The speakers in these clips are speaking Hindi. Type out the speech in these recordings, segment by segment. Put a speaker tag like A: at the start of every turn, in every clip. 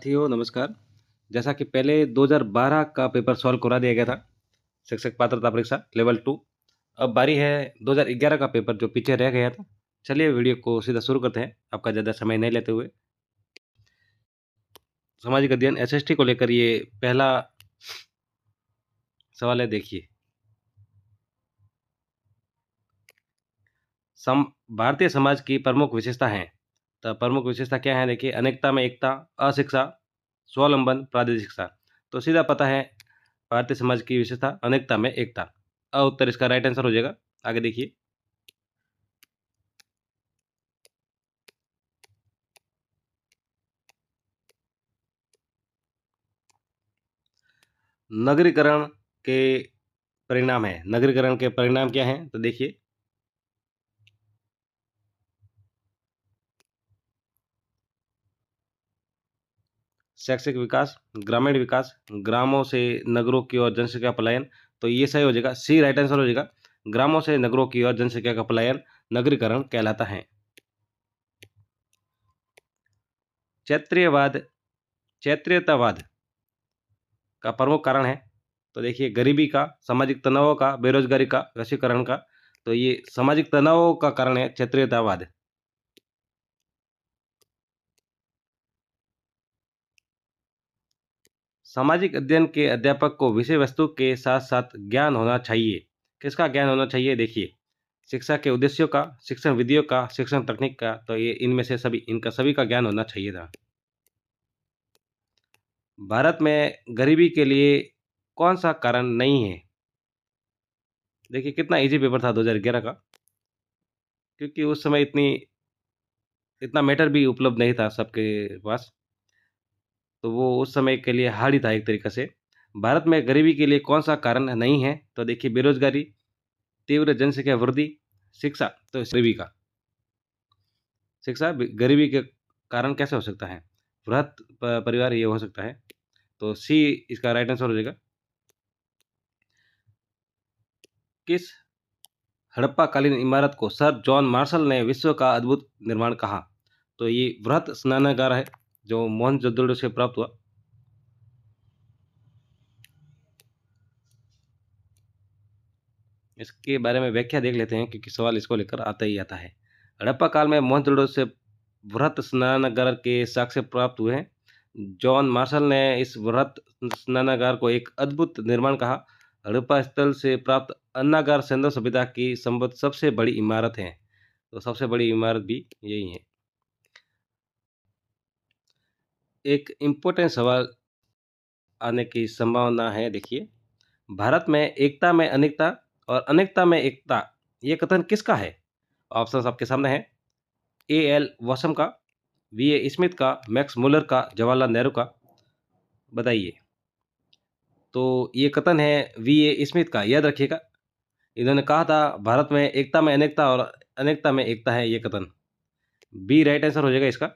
A: साथियों नमस्कार। जैसा कि पहले 2012 का पेपर सॉल्व करा दिया गया था, शिक्षक पात्रता परीक्षा लेवल 2। अब बारी है 2011 का पेपर जो पीछे रह गया था। चलिए वीडियो को सीधा शुरू करते हैं, आपका ज़्यादा समय नहीं लेते हुए। सामाजिक अध्ययन एसएसटी को लेकर ये पहला सवाल है, देखिए। भारतीय समाज की प्रमुख विशेषता हैं। तो प्रमुख विशेषता क्या है, देखिए। अनेकता में एकता, अशिक्षा, स्वावलंबन, प्रादेशिक शिक्षा। तो सीधा पता है भारतीय समाज की विशेषता अनेकता में एकता। उत्तर इसका राइट आंसर हो जाएगा। आगे देखिए। नगरीकरण के परिणाम है। नगरीकरण के परिणाम क्या हैं, तो देखिए। शैक्षिक विकास, ग्रामीण विकास, ग्रामों से नगरों की ओर जनसंख्या पलायन। तो ये सही हो जाएगा, सी राइट आंसर हो जाएगा। ग्रामों से नगरों की ओर जनसंख्या का पलायन नगरीकरण कहलाता है। क्षेत्रीयवाद, क्षेत्रीयतावाद का प्रमुख कारण है। तो देखिए, गरीबी का, सामाजिक तनावों का, बेरोजगारी का, वैश्वीकरण का। तो ये सामाजिक तनावों का कारण है क्षेत्रीयतावाद। सामाजिक अध्ययन के अध्यापक को विषय वस्तु के साथ साथ ज्ञान होना चाहिए। किसका ज्ञान होना चाहिए, देखिए। शिक्षा के उद्देश्यों का, शिक्षण विधियों का, शिक्षण तकनीक का। तो ये इनमें से सभी, इनका सभी का ज्ञान होना चाहिए था। भारत में गरीबी के लिए कौन सा कारण नहीं है। देखिए कितना इजी पेपर था 2011 का, क्योंकि उस समय इतना मैटर भी उपलब्ध नहीं था सबके पास। तो वो उस समय के लिए हार्ड ही था एक तरीके से। भारत में गरीबी के लिए कौन सा कारण नहीं है, तो देखिए, बेरोजगारी, तीव्र जनसंख्या वृद्धि, शिक्षा। तो गरीबी का, शिक्षा गरीबी के कारण कैसे हो सकता है, बृहत परिवार ये हो सकता है। तो सी इसका राइट आंसर हो जाएगा। किस हड़प्पाकालीन इमारत को सर जॉन मार्शल ने विश्व का अद्भुत निर्माण कहा। तो ये बृहत स्नानागार है जो मोहनजोदड़ो से प्राप्त हुआ। इसके बारे में व्याख्या देख लेते हैं, क्योंकि सवाल इसको लेकर आता ही आता है। हड़प्पा काल में मोहनजोदड़ो से बृहत स्नानागार के साक्ष्य प्राप्त हुए हैं। जॉन मार्शल ने इस बृहत स्नानागार को एक अद्भुत निर्माण कहा। हड़प्पा स्थल से प्राप्त अन्नागार सिंधु सभ्यता की संबद्ध सबसे बड़ी इमारत है। तो सबसे बड़ी इमारत भी यही है। एक इम्पोर्टेंट सवाल आने की संभावना है, देखिए। भारत में एकता में अनेकता और अनेकता में एकता, ये कथन किसका है। ऑप्शंस आपके सामने हैं। ए एल वॉसम का, वी ए स्मिथ का, मैक्स मुलर का, जवाहरलाल नेहरू का। बताइए। तो ये कथन है वी ए स्मिथ का, याद रखिएगा। इन्होंने कहा था भारत में एकता में अनेकता और अनेकता में एकता है, ये कथन। बी राइट आंसर हो जाएगा इसका।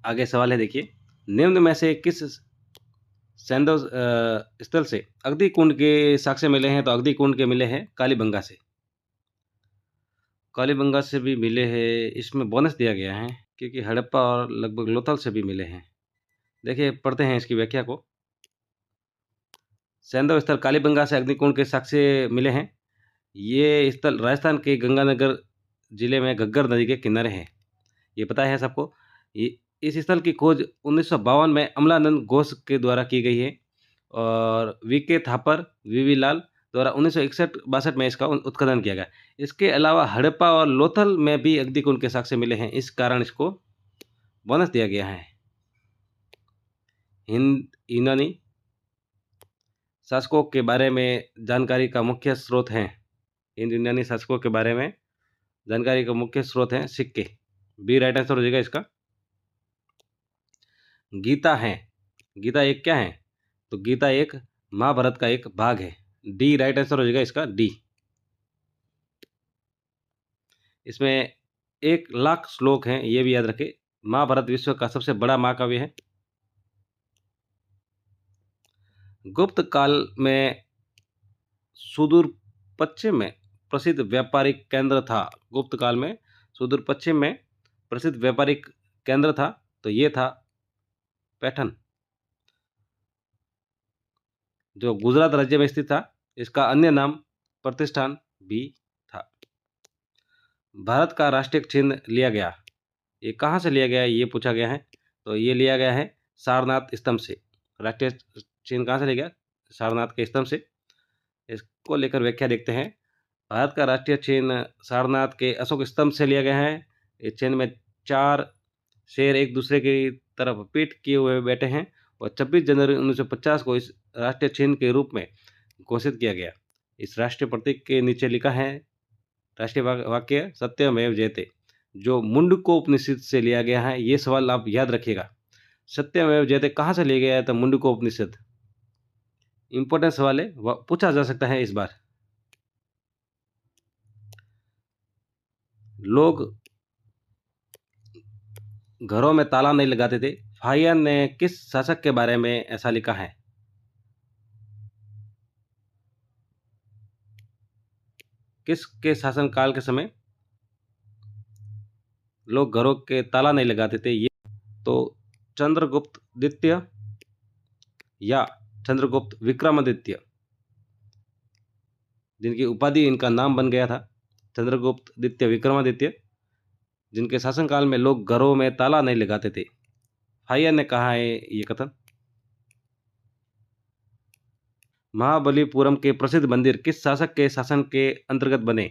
A: आगे सवाल है, देखिए। निम्न में से किस सैंडो स्थल से अग्नि कुंड के साक्ष्य मिले हैं, तो अग्नि कुंड के मिले हैं कालीबंगा से। कालीबंगा से भी मिले हैं, इसमें बोनस दिया गया है, क्योंकि हड़प्पा और लगभग लोथल से भी मिले हैं। देखिए पढ़ते हैं इसकी व्याख्या को। सैंधव स्थल कालीबंगा से अग्निकुंड के साक्ष्य मिले हैं। ये स्थल राजस्थान के गंगानगर जिले में घग्गर नदी के किनारे है। ये पता है सबको। ये इस स्थल की खोज 1952 में अमलानंद घोष के द्वारा की गई है, और वीके थापर, वीवी लाल द्वारा 1961-62 में इसका उत्खनन किया गया। इसके अलावा हड़प्पा और लोथल में भी अग्निकुंड के साक्ष्य मिले हैं, इस कारण इसको बोनस दिया गया है। यूनानी शासकों के बारे में जानकारी का मुख्य स्रोत हैं। यूनानी शासकों के बारे में जानकारी का मुख्य स्रोत हैं सिक्के। बी राइट आंसर हो जाएगा इसका। गीता है। गीता एक क्या है, तो गीता एक महाभारत का एक भाग है। डी राइट आंसर हो जाएगा इसका, डी। इसमें 1,00,000 श्लोक हैं, ये भी याद रखें। महाभारत विश्व का सबसे बड़ा महाकाव्य है। गुप्त काल में सुदूर पश्चिम में प्रसिद्ध व्यापारिक केंद्र था। गुप्त काल में सुदूर पश्चिम में प्रसिद्ध व्यापारिक केंद्र था? तो ये था पैठन, जो गुजरात राज्य में स्थित था। इसका अन्य नाम प्रतिष्ठान भी था। भारत का राष्ट्रीय चिन्ह लिया गया, ये कहाँ से लिया गया है, ये पूछा गया है। तो ये लिया गया है सारनाथ स्तंभ से। राष्ट्रीय चिन्ह कहाँ से लिया गया? सारनाथ के स्तंभ से। इसको लेकर व्याख्या देखते हैं। भारत का राष्ट्रीय चिन्ह सारनाथ के अशोक स्तंभ से लिया गया है। इस चिन्ह में 4 शेर एक दूसरे की तरफ पीठ किए हुए बैठे हैं और 26 जनवरी 1950 को इस राष्ट्रीय चिन्ह के रूप में घोषित किया गया। इस राष्ट्रीय प्रतीक के नीचे लिखा है राष्ट्रीय वाक्य सत्यमेव जयते, जो मुंडकोपनिषद से लिया गया है। ये सवाल आप याद रखिएगा, सत्यमेव जयते कहाँ से लिया गया है? तो मुंडकोपनिषद। इंपॉर्टेंट सवाल है, वह पूछा जा सकता है इस बार। लोग घरों में ताला नहीं लगाते थे। फाहियान ने किस शासक के बारे में ऐसा लिखा है? किसके शासनकाल के समय लोग घरों के ताला नहीं लगाते थे? ये तो चंद्रगुप्त द्वितीय या चंद्रगुप्त विक्रमादित्य, जिनकी उपाधि इनका नाम बन गया था, चंद्रगुप्त द्वितीय विक्रमादित्य, जिनके शासनकाल में लोग घरों में ताला नहीं लगाते थे। फाहियान ने कहा है ये कथन। महाबलीपुरम के प्रसिद्ध मंदिर किस शासक के शासन के अंतर्गत बने?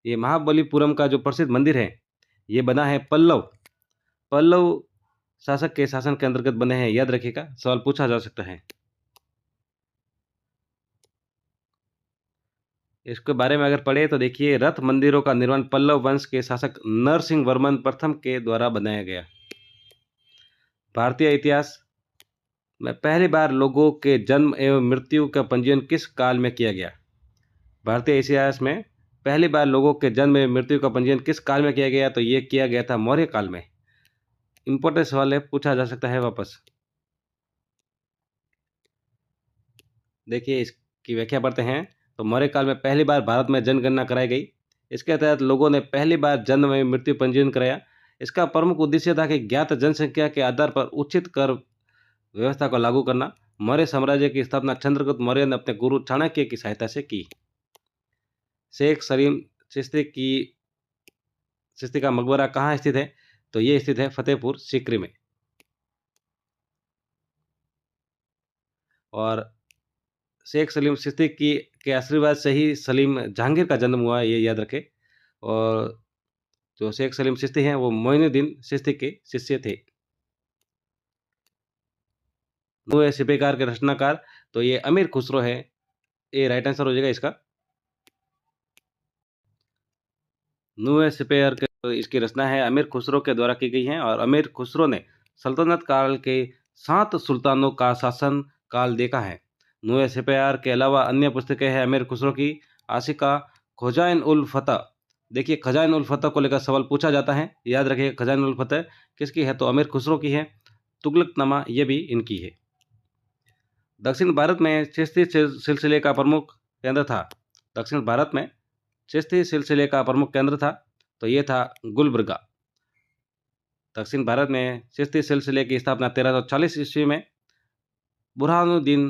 A: ये महाबलीपुरम का जो प्रसिद्ध मंदिर है, ये बना है पल्लव शासक के शासन के अंतर्गत बने हैं। याद रखिएगा, सवाल पूछा जा सकता है। इसके बारे में अगर पढ़े तो देखिए, रथ मंदिरों का निर्माण पल्लव वंश के शासक नरसिंह वर्मन प्रथम के द्वारा बनाया गया। भारतीय इतिहास में पहली बार लोगों के जन्म एवं मृत्यु का पंजीयन किस काल में किया गया? भारतीय इतिहास में पहली बार लोगों के जन्म एवं मृत्यु का पंजीयन किस काल में किया गया? तो ये किया गया था मौर्य काल में। इंपॉर्टेंट सवाल है, पूछा जा सकता है वापस। देखिए, इसकी व्याख्या पढ़ते हैं। तो मौर्य काल में पहली बार भारत में जनगणना कराई गई। इसके तहत लोगों ने पहली बार जन्म एवं मृत्यु पंजीयन कराया। इसका प्रमुख उद्देश्य था कि ज्ञात जनसंख्या के आधार पर उचित कर व्यवस्था को लागू करना। मौर्य साम्राज्य की स्थापना चंद्रगुप्त मौर्य ने अपने गुरु चाणक्य की सहायता से की। शेख सलीम चिश्ती का मकबरा कहाँ स्थित है? तो ये स्थित है फतेहपुर सीकरी में। और शेख सलीम चिश्ती के आशीर्वाद से ही सलीम जहांगीर का जन्म हुआ, ये याद रखें। और जो शेख सलीम चिश्ती हैं वो मोइनुद्दीन चिश्ती के शिष्य थे। नूह शिपेकार के रचनाकार, तो ये अमीर खुसरो है। ये राइट आंसर हो जाएगा इसका। नूह शिपेकार के इसकी रचना है अमीर खुसरो के द्वारा की गई है। और अमीर खुसरो ने सल्तनत काल के 7 सुल्तानों का शासन काल देखा है। नूह शिपेकार के अलावा अन्य पुस्तकें हैं अमीर खुसरो की आशिका, खजाइन उल फतह। देखिए, खजाइन उल फतह को लेकर सवाल पूछा जाता है, याद रखिए। खजाइन उल फतह किसकी है? तो अमीर खुसरो की है। तुगलकनामा ये भी इनकी है। दक्षिण भारत में चिश्ती सिलसिले का प्रमुख केंद्र था। दक्षिण भारत में चिश्ती सिलसिले का प्रमुख केंद्र था, तो ये था गुलबर्गा। दक्षिण भारत में चिश्ती सिलसिले की स्थापना 1340 ईस्वी में बुरहानुद्दीन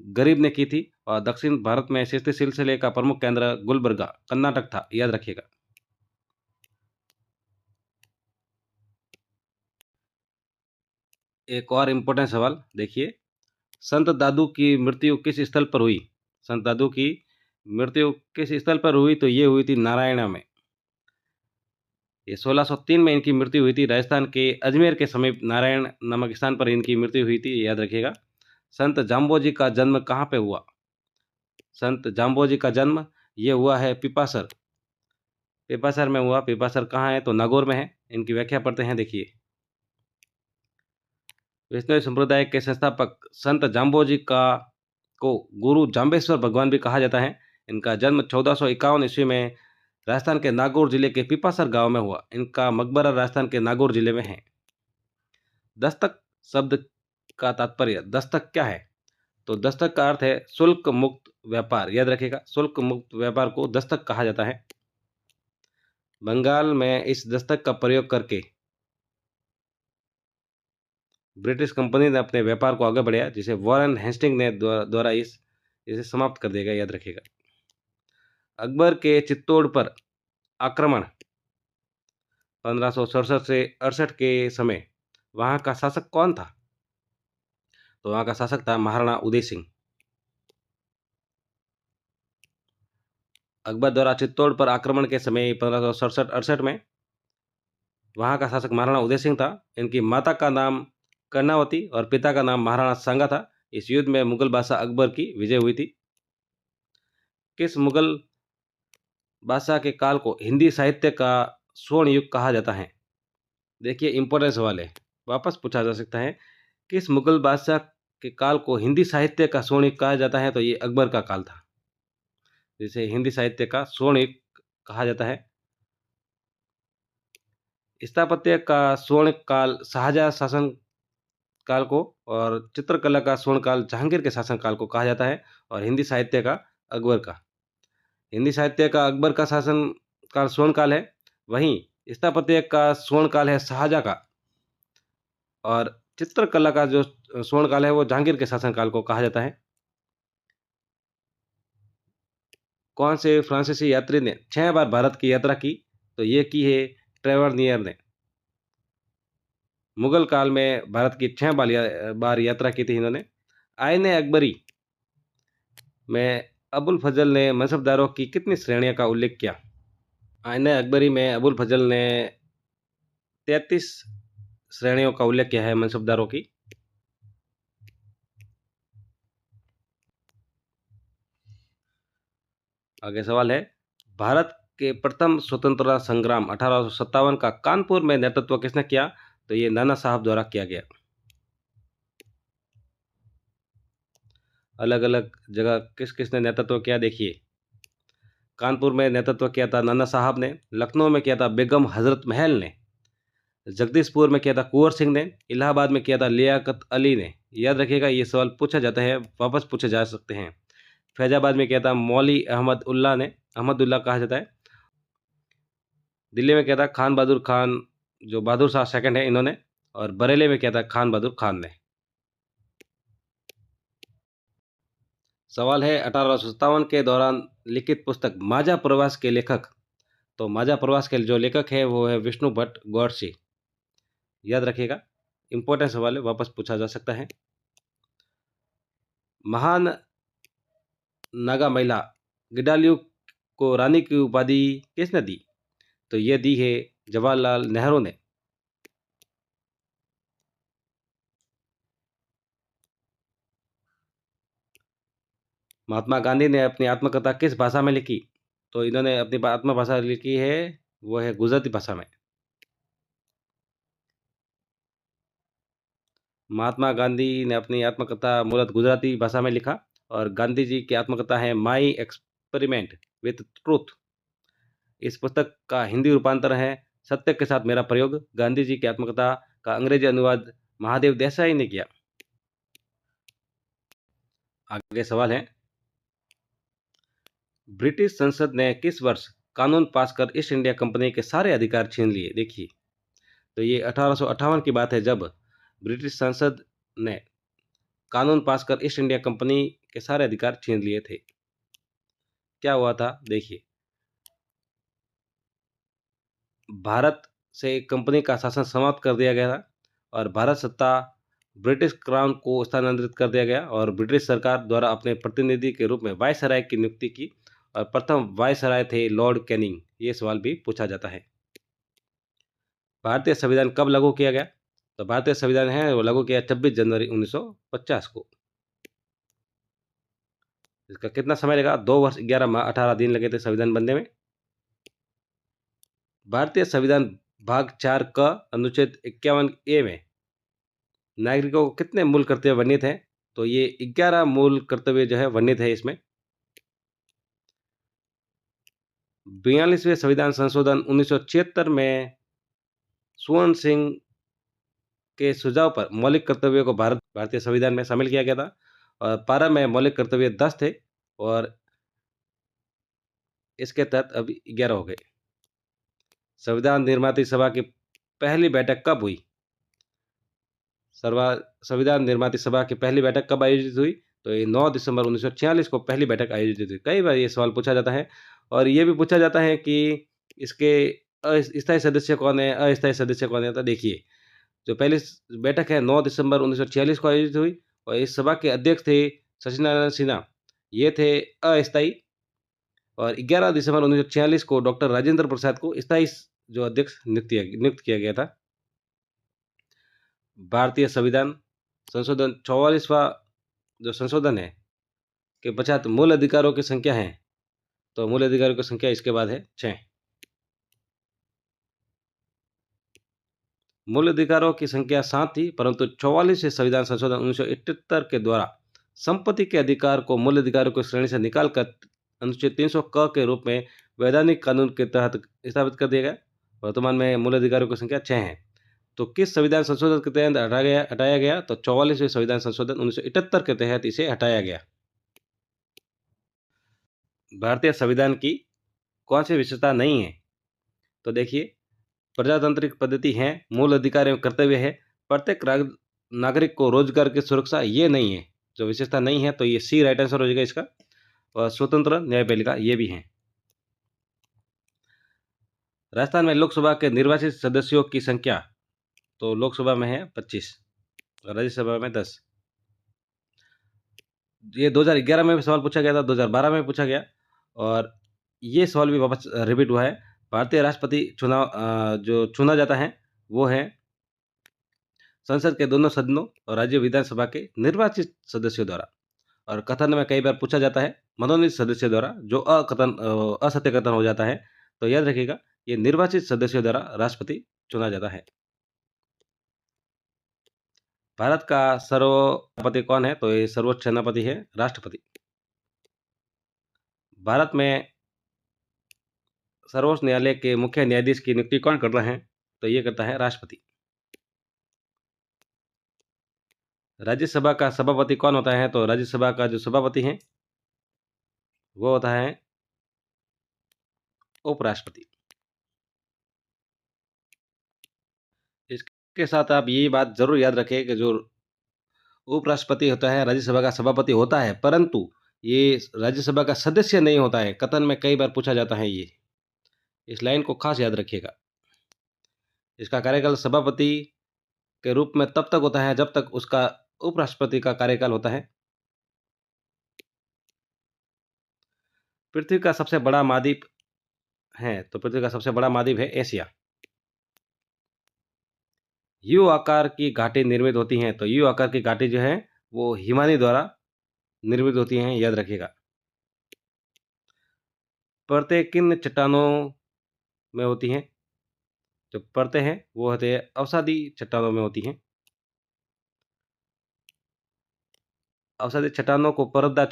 A: गरीब ने की थी। और दक्षिण भारत में चिश्ती सिलसिले का प्रमुख केंद्र गुलबर्गा कर्नाटक था, याद रखिएगा। एक और इम्पोर्टेंट सवाल देखिए, संत दादू की मृत्यु किस स्थल पर हुई? संत दादू की मृत्यु किस स्थल पर हुई? तो ये हुई थी नारायणा में। ये 1603 में इनकी मृत्यु हुई थी। राजस्थान के अजमेर के समीप नारायण नामक स्थान पर इनकी मृत्यु हुई थी, याद रखिएगा। संत जाम्बोजी का जन्म कहाँ पे हुआ? संत जाम्बोजी का जन्म ये हुआ है पिपासर। पिपासर में हुआ। पिपासर कहाँ है? तो नागौर में है। इनकी व्याख्या पढ़ते हैं, देखिए। वैष्णव संप्रदाय के संस्थापक संत जाम्बोजी को गुरु जाम्बेश्वर भगवान भी कहा जाता है। इनका जन्म 1451 ईस्वी में राजस्थान के नागौर जिले के पिपासर गांव में हुआ। इनका मकबरा राजस्थान के नागौर जिले में है। दस्तक शब्द का तात्पर्य, दस्तक क्या है? तो दस्तक का अर्थ है शुल्क मुक्त व्यापार, याद रखिएगा। शुल्क मुक्त व्यापार को दस्तक कहा जाता है। बंगाल में इस दस्तक का प्रयोग करके ब्रिटिश कंपनी ने अपने व्यापार को आगे बढ़ाया, जिसे वॉरेन हेस्टिंग ने द्वारा इसे समाप्त कर देगा, याद रखिएगा। अकबर के चित्तौड़ पर आक्रमण 1567 से 68 के समय वहाँ का शासक कौन था? तो वहाँ का शासक था महाराणा उदय सिंह। अकबर द्वारा चित्तौड़ पर आक्रमण के समय 1567-68 में वहाँ का शासक महाराणा उदय सिंह था। इनकी माता का नाम कर्णावती और पिता का नाम महाराणा सांगा था। इस युद्ध में मुगल बादशाह अकबर की विजय हुई थी। किस मुगल बादशाह के काल को हिंदी साहित्य का स्वर्ण युग कहा जाता है? देखिए, इंपॉर्टेंट सवाल है, वापस पूछा जा सकता है। किस मुगल बादशाह के काल को हिंदी साहित्य का स्वर्ण युग कहा जाता है? तो ये अकबर का काल था, जिसे हिंदी साहित्य का स्वर्ण युग कहा जाता है। स्थापत्य का स्वर्ण काल शाहजहां शासन काल को और चित्रकला का स्वर्ण काल जहांगीर के शासन काल को कहा जाता है, और हिंदी साहित्य का अकबर का। हिंदी साहित्य का अकबर का शासन काल स्वर्ण काल है, वहीं स्थापत्य का स्वर्ण काल है शाहजहां का, और चित्रकला का जो स्वर्ण काल है वो जहांगीर के शासन काल को कहा जाता है। कौन से फ्रांसीसी यात्री ने 6 बार भारत की यात्रा की? तो ये की है ट्रेवरनियर ने। मुगल काल में भारत की 6 बार यात्रा की थी इन्होंने। आईने अकबरी में अबुल फजल ने मनसबदारों की कितनी श्रेणियों का उल्लेख किया? आईने अकबरी में अबुल फजल ने 33 श्रेणियों का उल्लेख किया है मनसबदारों की। आगे सवाल है, भारत के प्रथम स्वतंत्रता संग्राम 1857 का कानपुर में नेतृत्व किसने किया? तो ये नाना साहब द्वारा किया गया। अलग अलग जगह किस किसने नेतृत्व किया, देखिए। कानपुर में नेतृत्व किया था नाना साहब ने, लखनऊ में किया था बेगम हजरत महल ने, जगदीशपुर में किया था कुंवर सिंह ने, इलाहाबाद में किया था लियाकत अली ने। याद रखिएगा, ये सवाल पूछा जाता है, वापस पूछे जा सकते हैं। फैजाबाद में किया था मौली अहमद उल्ला ने, अहमदुल्ला कहा जाता है। दिल्ली में किया था खान बहादुर खान, जो बहादुर शाह सेकंड है इन्होंने, और बरेली में किया था खान बहादुर खान ने। सवाल है, 1857 के दौरान लिखित पुस्तक माजा प्रवास के लेखक? तो माजा प्रवास के जो लेखक है वो है विष्णु भट्ट गौड़सी। याद रखिएगा, इंपॉर्टेंट सवाल है, वापस पूछा जा सकता है। महान नागा महिला गिडालियू को रानी की उपाधि किसने दी? तो ये दी है जवाहरलाल नेहरू ने। महात्मा गांधी ने अपनी आत्मकथा किस भाषा में लिखी? तो इन्होंने अपनी आत्मभाषा लिखी है, वो है गुजराती भाषा में। महात्मा गांधी ने अपनी आत्मकथा मूलतः गुजराती भाषा में लिखा, और गांधी जी की आत्मकथा है माई एक्सपेरिमेंट विथ ट्रूथ। इस पुस्तक का हिंदी रूपांतर है सत्य के साथ मेरा प्रयोग। गांधी जी की आत्मकथा का अंग्रेजी अनुवाद महादेव देसाई ने किया। आगे सवाल है, ब्रिटिश संसद ने किस वर्ष कानून पास कर ईस्ट इंडिया कंपनी के सारे अधिकार छीन लिए? देखिए, तो ये 1858 की बात है, जब ब्रिटिश संसद ने कानून पास कर ईस्ट इंडिया कंपनी के सारे अधिकार छीन लिए थे। क्या हुआ था, देखिए। भारत से कंपनी का शासन समाप्त कर दिया गया था, और भारत सत्ता ब्रिटिश क्राउन को स्थानांतरित कर दिया गया, और ब्रिटिश सरकार द्वारा अपने प्रतिनिधि के रूप में वायसराय की नियुक्ति की, और प्रथम वायसराय थे लॉर्ड कैनिंग। ये सवाल भी पूछा जाता है। भारतीय संविधान कब लागू किया गया? तो भारतीय संविधान है वो लागू किया 26 जनवरी 1950 को। इसका कितना समय लगा? 2 वर्ष 11 माह 18 दिन लगे थे संविधान बनने में। भारतीय संविधान भाग 4 का अनुच्छेद 51A में नागरिकों को कितने मूल कर्तव्य वर्णित हैं? तो ये 11 मूल कर्तव्य जो है वर्णित है इसमें। 42वें संविधान संशोधन 1976 में स्वर्ण सिंह के सुझाव पर मौलिक कर्तव्यों को भारतीय संविधान में शामिल किया गया था, और 12 में मौलिक कर्तव्य 10 थे, और इसके तहत अभी 11 हो गए। संविधान निर्माता सभा की पहली बैठक कब हुई? सर्वा संविधान निर्माती सभा की पहली बैठक कब आयोजित हुई? तो ये 9 दिसंबर 1946 को पहली बैठक आयोजित हुई। कई बार ये सवाल पूछा जाता है और ये भी पूछा जाता है कि इसके स्थायी सदस्य कौन है, अस्थायी सदस्य कौन है? तो देखिए, जो पहली बैठक है 9 दिसंबर 1946 को आयोजित हुई और इस सभा के अध्यक्ष थे सचिदानंद सिन्हा। ये थे अस्थायी और 11 दिसंबर 1946 को डॉक्टर राजेंद्र प्रसाद को स्थायी जो अध्यक्ष नियुक्त किया गया था। भारतीय संविधान संशोधन 44वां जो संशोधन है के पश्चात मूल अधिकारों की संख्या है, तो मूल अधिकारों की संख्या इसके बाद है 6। मूल अधिकारों की संख्या 7 थी, परंतु 44वें संविधान संशोधन 1978 के द्वारा संपत्ति के अधिकार को मूल अधिकारों की श्रेणी से निकालकर अनुच्छेद 300 क के रूप में वैधानिक कानून के तहत स्थापित कर दिया गया। वर्तमान में मूल अधिकारों की संख्या 6 है। तो किस संविधान संशोधन के तहत हटाया गया? तो 44वें संविधान संशोधन 1978 के तहत इसे हटाया गया। भारतीय संविधान की कौन सी विशेषता नहीं है? तो देखिए, प्रजातांत्रिक पद्धति है, मूल अधिकार एवं कर्तव्य है, प्रत्येक नागरिक को रोजगार की सुरक्षा, ये नहीं है। जो विशेषता नहीं है तो ये सी राइट आंसर हो जाएगा इसका। और स्वतंत्र न्यायपालिका ये भी है। राजस्थान में लोकसभा के निर्वाचित सदस्यों की संख्या, तो लोकसभा में है 25 और राज्यसभा में 10। ये 2011 में भी सवाल पूछा गया था, 2012 में पूछा गया और ये सवाल भी वापस रिपीट हुआ है। भारतीय राष्ट्रपति चुनाव जो चुना जाता है वो है संसद के दोनों सदनों और राज्य विधानसभा के निर्वाचित सदस्यों द्वारा। और कथन में कई बार पूछा जाता है मनोनीत सदस्य द्वारा, जो असत्य कथन हो जाता है, तो याद रखिएगा ये निर्वाचित सदस्यों द्वारा राष्ट्रपति चुना जाता है। भारत का सर्वोच्च कौन है? तो ये सर्वोच्च सेनापति है राष्ट्रपति। भारत में सर्वोच्च न्यायालय के मुख्य न्यायाधीश की नियुक्ति कौन करता है? तो ये करता है राष्ट्रपति। राज्यसभा का सभापति कौन होता है? तो राज्यसभा का जो सभापति है वो होता है उपराष्ट्रपति। इसके साथ आप ये बात जरूर याद रखें कि जो उपराष्ट्रपति होता है राज्यसभा का सभापति होता है, परंतु ये राज्यसभा का सदस्य नहीं होता है। कथन में कई बार पूछा जाता है ये, इस लाइन को खास याद रखिएगा। इसका कार्यकाल सभापति के रूप में तब तक होता है जब तक उसका उपराष्ट्रपति का कार्यकाल होता है। पृथ्वी का सबसे बड़ा महाद्वीप है, तो पृथ्वी का सबसे बड़ा महाद्वीप है एशिया। यू आकार की घाटी निर्मित होती हैं, तो यू आकार की घाटी जो है वो हिमानी द्वारा निर्मित होती हैं, याद रखिएगा। परतें किन चट्टानों में होती हैं? जो परतें हैं वो होते हैं अवसादी चट्टानों में होती हैं। अवसादी चट्टानों को परतदार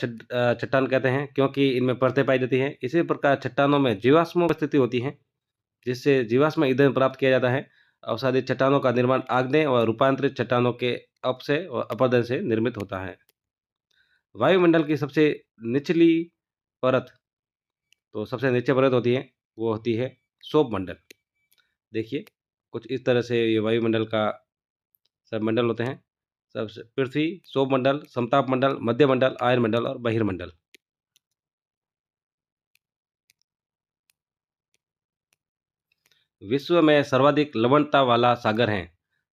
A: चट्टान कहते हैं क्योंकि इनमें परतें पाई जाती हैं। इसी प्रकार चट्टानों में जीवाश्म उपस्थिति होती है, जिससे जीवाश्म ईंधन प्राप्त किया जाता है। अवसादी चट्टानों का निर्माण आग्नेय और रूपांतरित चट्टानों के अपक्षय और अपरदन से निर्मित होता है। वायुमंडल की सबसे निचली परत, तो सबसे नीचे परत होती है वो होती है सौर मंडल। देखिए, कुछ इस तरह से ये वायुमंडल का सब मंडल होते हैं। सबसे पृथ्वी, सौर मंडल, समताप मंडल, मध्य मंडल, आयनमंडल और बहिर्मंडल। विश्व में सर्वाधिक लवणता वाला सागर है,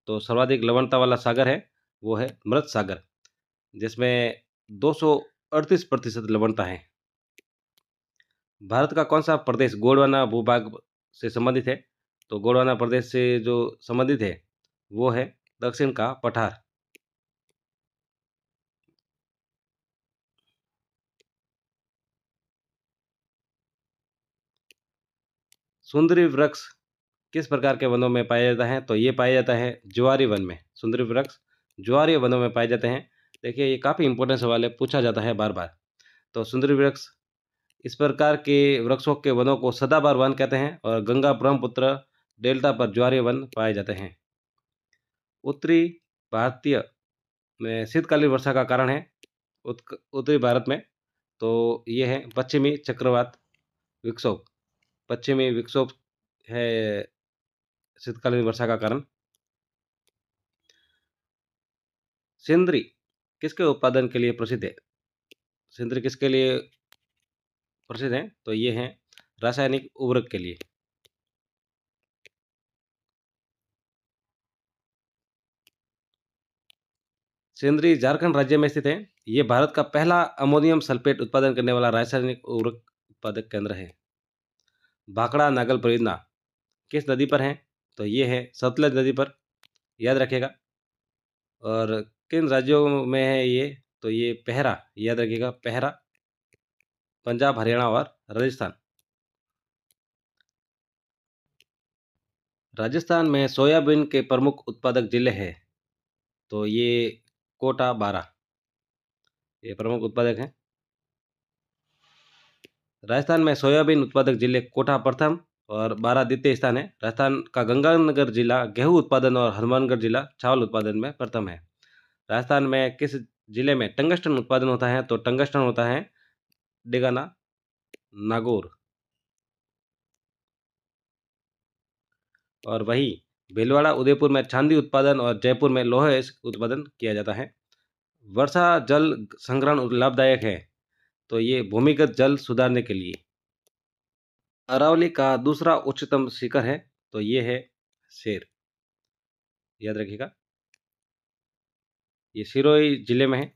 A: तो सर्वाधिक लवणता वाला सागर है वो है मृत सागर, जिसमें 238% लवणता है। भारत का कौन सा प्रदेश गोंडवाना भूभाग से संबंधित है? तो गोंडवाना प्रदेश से जो संबंधित है वो है दक्षिण का पठार। सुंदरी वृक्ष किस प्रकार के वनों में पाया जाता है? तो ये पाया जाता है ज्वारी वन में। सुंदरी वृक्ष ज्वारीय वनों में पाए जाते हैं। देखिए, ये काफ़ी इंपॉर्टेंट सवाल है, पूछा जाता है बार बार। तो सुंदरी वृक्ष, इस प्रकार के वृक्षों के वनों को सदाबहार वन कहते हैं और गंगा ब्रह्मपुत्र डेल्टा पर ज्वारीय वन पाए जाते हैं। उत्तरी भारतीय में शीतकालीन वर्षा का कारण है उत्तरी भारत में, तो ये है पश्चिमी चक्रवात विक्षोभ। पश्चिमी विक्षोभ है शीतकालीन वर्षा का कारण। सिंदरी किसके उत्पादन के लिए प्रसिद्ध है? सिंदरी किसके लिए प्रसिद्ध है? तो ये हैं रासायनिक उर्वरक के लिए। सिंदरी झारखंड राज्य में स्थित है। ये भारत का पहला अमोनियम सल्फेट उत्पादन करने वाला रासायनिक उर्वरक उत्पादक केंद्र है। भाखड़ा नागल परियोजना किस नदी पर है? तो ये है सतलज नदी पर, याद रखिएगा। और किन राज्यों में है ये? तो ये पेहरा, याद रखिएगा, पेहरा, पंजाब, हरियाणा और राजस्थान। राजस्थान में सोयाबीन के प्रमुख उत्पादक जिले हैं। तो ये कोटा, बारां, ये प्रमुख उत्पादक हैं। राजस्थान में सोयाबीन उत्पादक जिले कोटा प्रथम और बारां द्वितीय स्थान है। राजस्थान का गंगानगर जिला गेहूं उत्पादन और हनुमानगढ़ जिला चावल उत्पादन में प्रथम है। राजस्थान में किस जिले में टंगस्टन उत्पादन होता है? तो टंगस्टन होता है डेगाना, नागौर। और वही भीलवाड़ा, उदयपुर में चांदी उत्पादन और जयपुर में लोहे उत्पादन किया जाता है। वर्षा जल संग्रहण लाभदायक है। तो ये भूमिगत जल सुधारने के लिए। अरावली का दूसरा उच्चतम शिखर है। तो ये है शेर, याद रखिएगा। ये सिरोही जिले में है।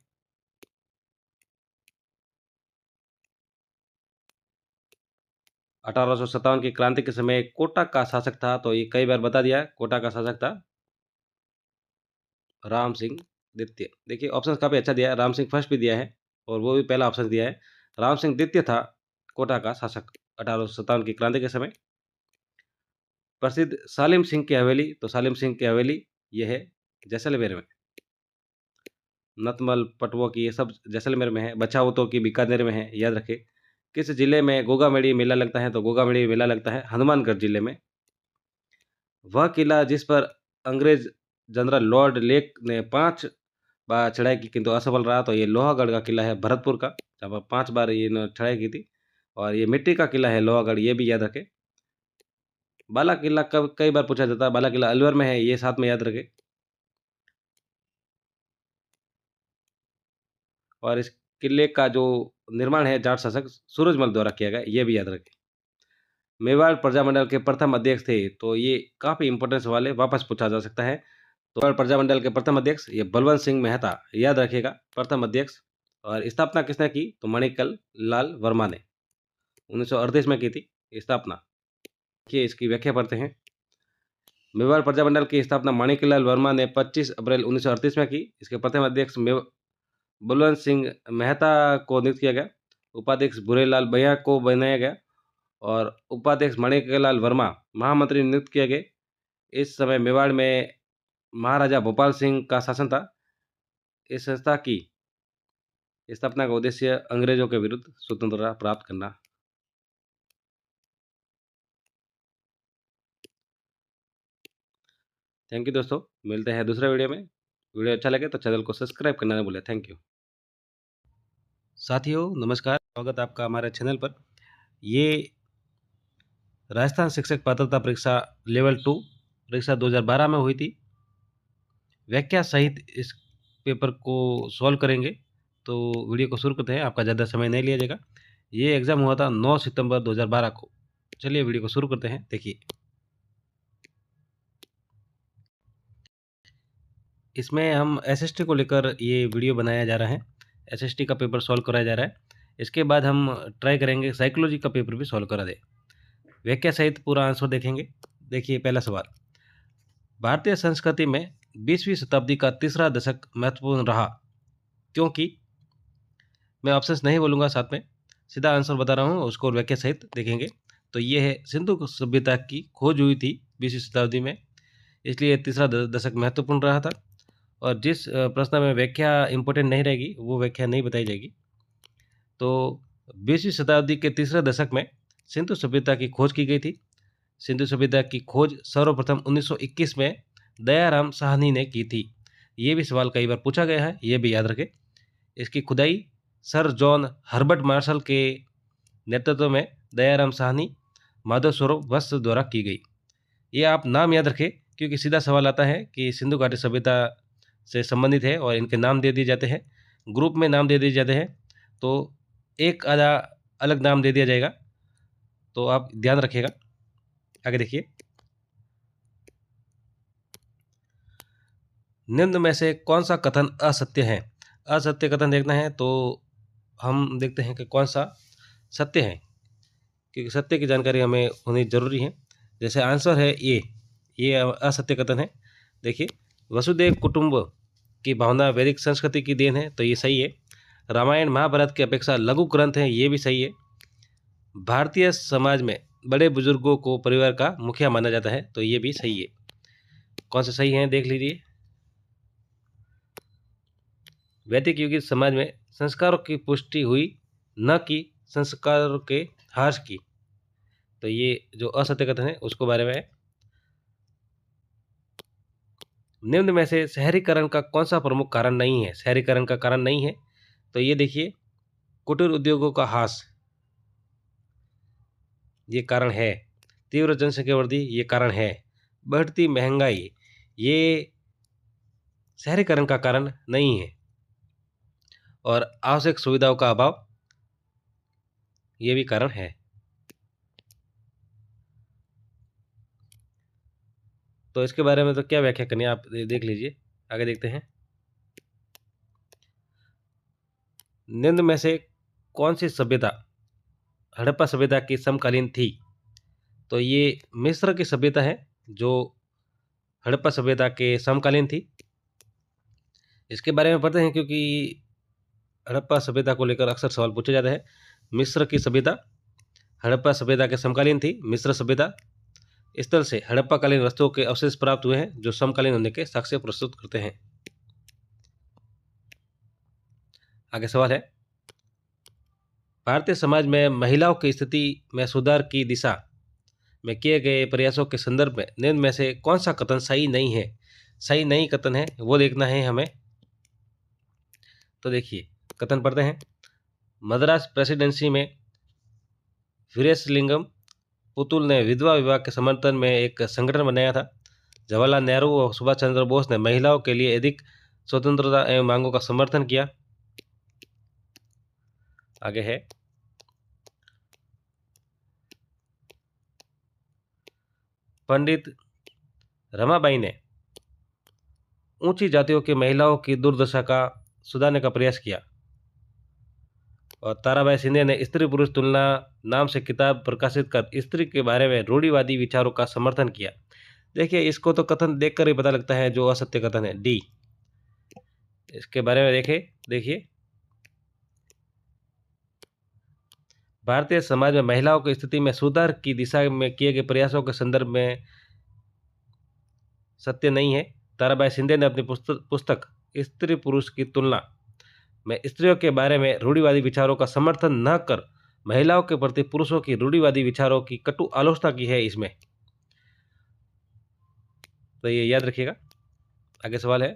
A: 1857 की क्रांति के समय कोटा का शासक था। तो ये कई बार बता दिया, कोटा का शासक था राम सिंह द्वितीय। देखिए ऑप्शन काफ़ी अच्छा दिया है, राम सिंह फर्स्ट भी दिया है और वो भी पहला ऑप्शन दिया है। राम सिंह द्वितीय था कोटा का शासक 1857 की क्रांति के समय। प्रसिद्ध सालिम सिंह की हवेली, तो सालिम सिंह की हवेली ये है जैसलमेर में। नतमल, पटवो की ये सब जैसलमेर में है। बछाउतों की बीकानेर में है, याद रखें। किस जिले में गोगामेड़ी मेला लगता है? तो गोगामेड़ी मेला लगता है हनुमानगढ़ जिले में। वह किला जिस पर अंग्रेज जनरल लॉर्ड लेक ने 5 बार चढ़ाई की किंतु असफल रहा, तो ये लोहागढ़ का किला है भरतपुर का, जहाँ पर 5 बार ये इन्होंने चढ़ाई की थी। और ये मिट्टी का किला है लोहागढ़, ये भी याद रखें। बाला किला कब कई बार पूछा जाता है, बाला किला अलवर में है, ये साथ में याद रखें। और इस किले का जो निर्माण है जाट शासक सूरजमल द्वारा किया गया, ये भी याद रखें। मेवाड़ प्रजामंडल के प्रथम अध्यक्ष थे, तो ये काफ़ी इंपॉर्टेंट सवाल है, वापस पूछा जा सकता है। तो मेवाड़ प्रजामंडल के प्रथम अध्यक्ष ये बलवंत सिंह मेहता, याद रखिएगा, प्रथम अध्यक्ष। और स्थापना किसने की? तो मणिकल लाल वर्मा ने 1938 में की थी स्थापना। देखिए इसकी व्याख्या पढ़ते हैं। मेवाड़ प्रजामंडल की स्थापना माणिकलाल वर्मा ने 25 अप्रैल 1938 में की। इसके प्रथम अध्यक्ष बलवंत सिंह मेहता को नियुक्त किया गया। उपाध्यक्ष भूरेलाल भैया को बनाया गया और उपाध्यक्ष माणिकलाल वर्मा महामंत्री नियुक्त किए गए। इस समय मेवाड़ में महाराजा भोपाल सिंह का शासन था। इस संस्था की स्थापना का उद्देश्य अंग्रेजों के विरुद्ध स्वतंत्रता प्राप्त करना। थैंक यू दोस्तों, मिलते हैं दूसरे वीडियो में। वीडियो अच्छा लगे तो चैनल को सब्सक्राइब करना ना भूलें। Thank you. साथियों नमस्कार, स्वागत है आपका हमारे चैनल पर। ये राजस्थान शिक्षक पात्रता परीक्षा लेवल 2 परीक्षा 2012 में हुई थी। व्याख्या सहित इस पेपर को सॉल्व करेंगे, तो वीडियो को शुरू करते हैं, आपका ज़्यादा समय नहीं लिया जाएगा। ये एग्ज़ाम हुआ था 9 सितंबर 2012 को। चलिए वीडियो को शुरू करते हैं। देखिए इसमें हम एसएसटी को लेकर ये वीडियो बनाया जा रहा है। एसएसटी का पेपर सॉल्व कराया जा रहा है। इसके बाद हम ट्राई करेंगे साइकोलॉजी का पेपर भी सॉल्व करा दे। व्याख्या सहित पूरा आंसर देखेंगे। देखिए पहला सवाल, भारतीय संस्कृति में 20वीं शताब्दी का तीसरा दशक महत्वपूर्ण रहा क्योंकि, मैं ऑप्शंस नहीं बोलूँगा, साथ में सीधा आंसर बता रहा हूँ, उसको व्याख्या सहित देखेंगे। तो ये है सिंधु सभ्यता की खोज हुई थी 20वीं शताब्दी में, इसलिए तीसरा दशक महत्वपूर्ण रहा था। और जिस प्रश्न में व्याख्या इंपॉर्टेंट नहीं रहेगी वो व्याख्या नहीं बताई जाएगी। तो 20वीं शताब्दी के तीसरे दशक में सिंधु सभ्यता की खोज की गई थी। सिंधु सभ्यता की खोज सर्वप्रथम 1921 में दयाराम साहनी ने की थी। ये भी सवाल कई बार पूछा गया है, ये भी याद रखें। इसकी खुदाई सर जॉन हर्बर्ट मार्शल के नेतृत्व में दयाराम साहनी, माधव स्वरूप वत्स द्वारा की गई। ये आप नाम याद रखें क्योंकि सीधा सवाल आता है कि सिंधु घाटी सभ्यता से संबंधित है और इनके नाम दे दिए जाते हैं, ग्रुप में नाम दे दिए जाते हैं, तो एक आधा अलग नाम दे दिया जाएगा, तो आप ध्यान रखिएगा। आगे देखिए, निम्न में से कौन सा कथन असत्य है? असत्य कथन देखना है तो हम देखते हैं कि कौन सा सत्य है, क्योंकि सत्य की जानकारी हमें होनी जरूरी है। जैसे आंसर है ये असत्य कथन है। देखिए, वसुदेव कुटुंब की भावना वैदिक संस्कृति की देन है, तो ये सही है। रामायण महाभारत की अपेक्षा लघु ग्रंथ है, ये भी सही है। भारतीय समाज में बड़े बुजुर्गों को परिवार का मुखिया माना जाता है, तो ये भी सही है। कौन से सही हैं देख लीजिए। वैदिक युग समाज में संस्कारों की पुष्टि हुई, न कि संस्कारों के ह्रास की, तो ये जो असत्य कथन है उसको बारे में। निम्न में से शहरीकरण का कौन सा प्रमुख कारण नहीं है? शहरीकरण का कारण नहीं है, तो ये देखिए, कुटीर उद्योगों का ह्रास ये कारण है। तीव्र जनसंख्या वृद्धि ये कारण है। बढ़ती महंगाई ये शहरीकरण का कारण नहीं है। और आवश्यक सुविधाओं का अभाव ये भी कारण है। तो इसके बारे में तो क्या व्याख्या करनी है आप देख लीजिए। आगे देखते हैं, निम्न में से कौन सी सभ्यता हड़प्पा सभ्यता की समकालीन थी? तो ये मिस्र की सभ्यता है जो हड़प्पा सभ्यता के समकालीन थी। इसके बारे में पता है क्योंकि हड़प्पा सभ्यता को लेकर अक्सर सवाल पूछे जाते हैं। मिस्र की सभ्यता हड़प्पा सभ्यता के समकालीन थी। मिस्र सभ्यता स्थल से हड़प्पाकालीन वस्तुओं के अवशेष प्राप्त हुए हैं जो समकालीन होने के साक्ष्य प्रस्तुत करते हैं। आगे सवाल है, भारतीय समाज में महिलाओं की स्थिति में सुधार की दिशा में किए गए प्रयासों के संदर्भ में निम्न में से कौन सा कथन सही नहीं है? सही नहीं कथन है वो देखना है हमें। तो देखिए, कथन पढ़ते हैं। मद्रास प्रेसिडेंसी में वीरेशलिंगम पुतुल ने विधवा विवाह के समर्थन में एक संगठन बनाया था। जवाहरलाल नेहरू और सुभाष चंद्र बोस ने महिलाओं के लिए अधिक स्वतंत्रता एवं मांगों का समर्थन किया। आगे है, पंडित रमाबाई ने ऊंची जातियों की महिलाओं की दुर्दशा का सुधारने का प्रयास किया। और ताराबाई शिंदे ने स्त्री पुरुष तुलना नाम से किताब प्रकाशित कर स्त्री के बारे में रूढ़िवादी विचारों का समर्थन किया। देखिए, इसको तो कथन देखकर ही पता लगता है जो असत्य कथन है, डी। इसके बारे में देखिए, भारतीय समाज में महिलाओं की स्थिति में सुधार की दिशा में किए गए प्रयासों के संदर्भ में सत्य नहीं है। ताराबाई शिंदे ने अपनी पुस्तक स्त्री पुरुष की तुलना में स्त्रियों के बारे में रूढ़िवादी विचारों का समर्थन न कर महिलाओं के प्रति पुरुषों की रूढ़िवादी विचारों की कटु आलोचना की है इसमें, तो ये याद रखिएगा। आगे सवाल है,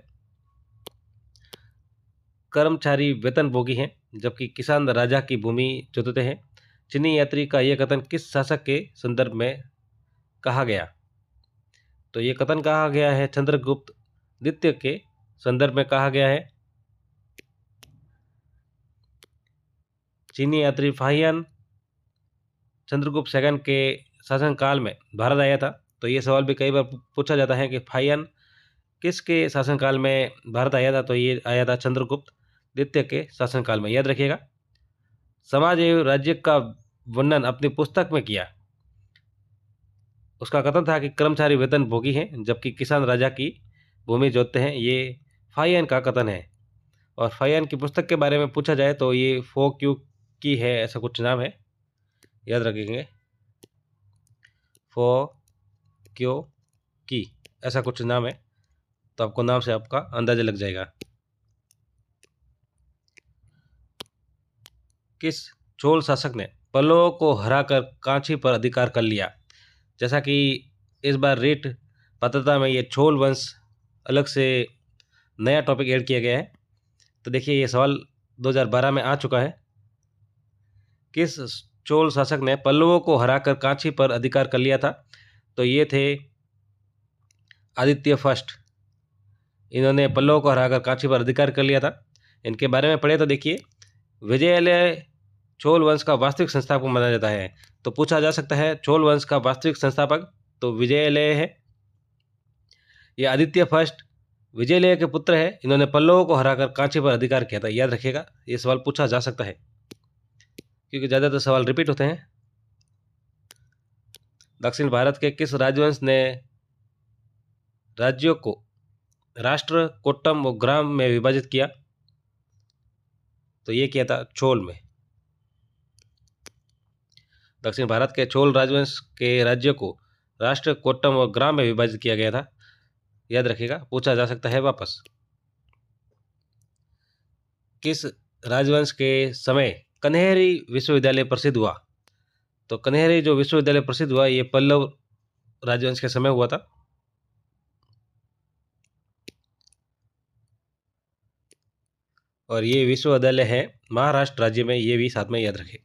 A: कर्मचारी वेतनभोगी हैं जबकि किसान राजा की भूमि जोतते हैं। चीनी यात्री का यह कथन किस शासक के संदर्भ में कहा गया? तो ये कथन कहा गया है चंद्रगुप्त द्वितीय के संदर्भ में कहा गया है। चीनी यात्री फाहियान चंद्रगुप्त सेकंड के शासनकाल में भारत आया था। तो ये सवाल भी कई बार पूछा जाता है कि फाहियान किसके शासनकाल में भारत आया था? तो ये आया था चंद्रगुप्त द्वितीय के शासनकाल में, याद रखिएगा। समाज एवं राज्य का वर्णन अपनी पुस्तक में किया। उसका कथन था कि कर्मचारी वेतन भोगी हैं जबकि किसान राजा की भूमि जोतते हैं। ये फाहियान का कथन है। और फाहियान की पुस्तक के बारे में पूछा जाए तो ये फो क्यू की है, ऐसा कुछ नाम है, याद रखेंगे। फो क्यो की ऐसा कुछ नाम है, तो आपको नाम से आपका अंदाजा लग जाएगा। किस चोल शासक ने पल्लवों को हराकर कांची पर अधिकार कर लिया? जैसा कि इस बार रीट पात्रता में ये चोल वंश अलग से नया टॉपिक ऐड किया गया है। तो देखिए, ये सवाल 2012 में आ चुका है। किस चोल शासक ने पल्लवों को हराकर कांची पर अधिकार कर लिया था? तो ये थे आदित्य फर्स्ट। इन्होंने पल्लवों को हराकर कांची पर अधिकार कर लिया था। इनके बारे में पढ़े तो देखिए, विजयालय चोल वंश का वास्तविक संस्थापक माना जाता है। तो पूछा जा सकता है चोल वंश का वास्तविक संस्थापक तो विजयालय है। ये आदित्य फर्स्ट विजयालय के पुत्र है। इन्होंने पल्लवों को हराकर कांची पर अधिकार किया था। याद रखिएगा, ये सवाल पूछा जा सकता है क्योंकि ज़्यादातर सवाल रिपीट होते हैं। दक्षिण भारत के किस राजवंश ने राज्यों को राष्ट्र, कोट्टम और ग्राम में विभाजित किया? तो ये किया था चोल में। दक्षिण भारत के चोल राजवंश के राज्यों को राष्ट्र, कोट्टम और ग्राम में विभाजित किया गया था। याद रखिएगा, पूछा जा सकता है वापस। किस राजवंश के समय कन्हेरी विश्वविद्यालय प्रसिद्ध हुआ? तो कन्हेरी जो विश्वविद्यालय प्रसिद्ध हुआ ये पल्लव राजवंश के समय हुआ था। और ये विश्वविद्यालय है महाराष्ट्र राज्य में, ये भी साथ में याद रखें।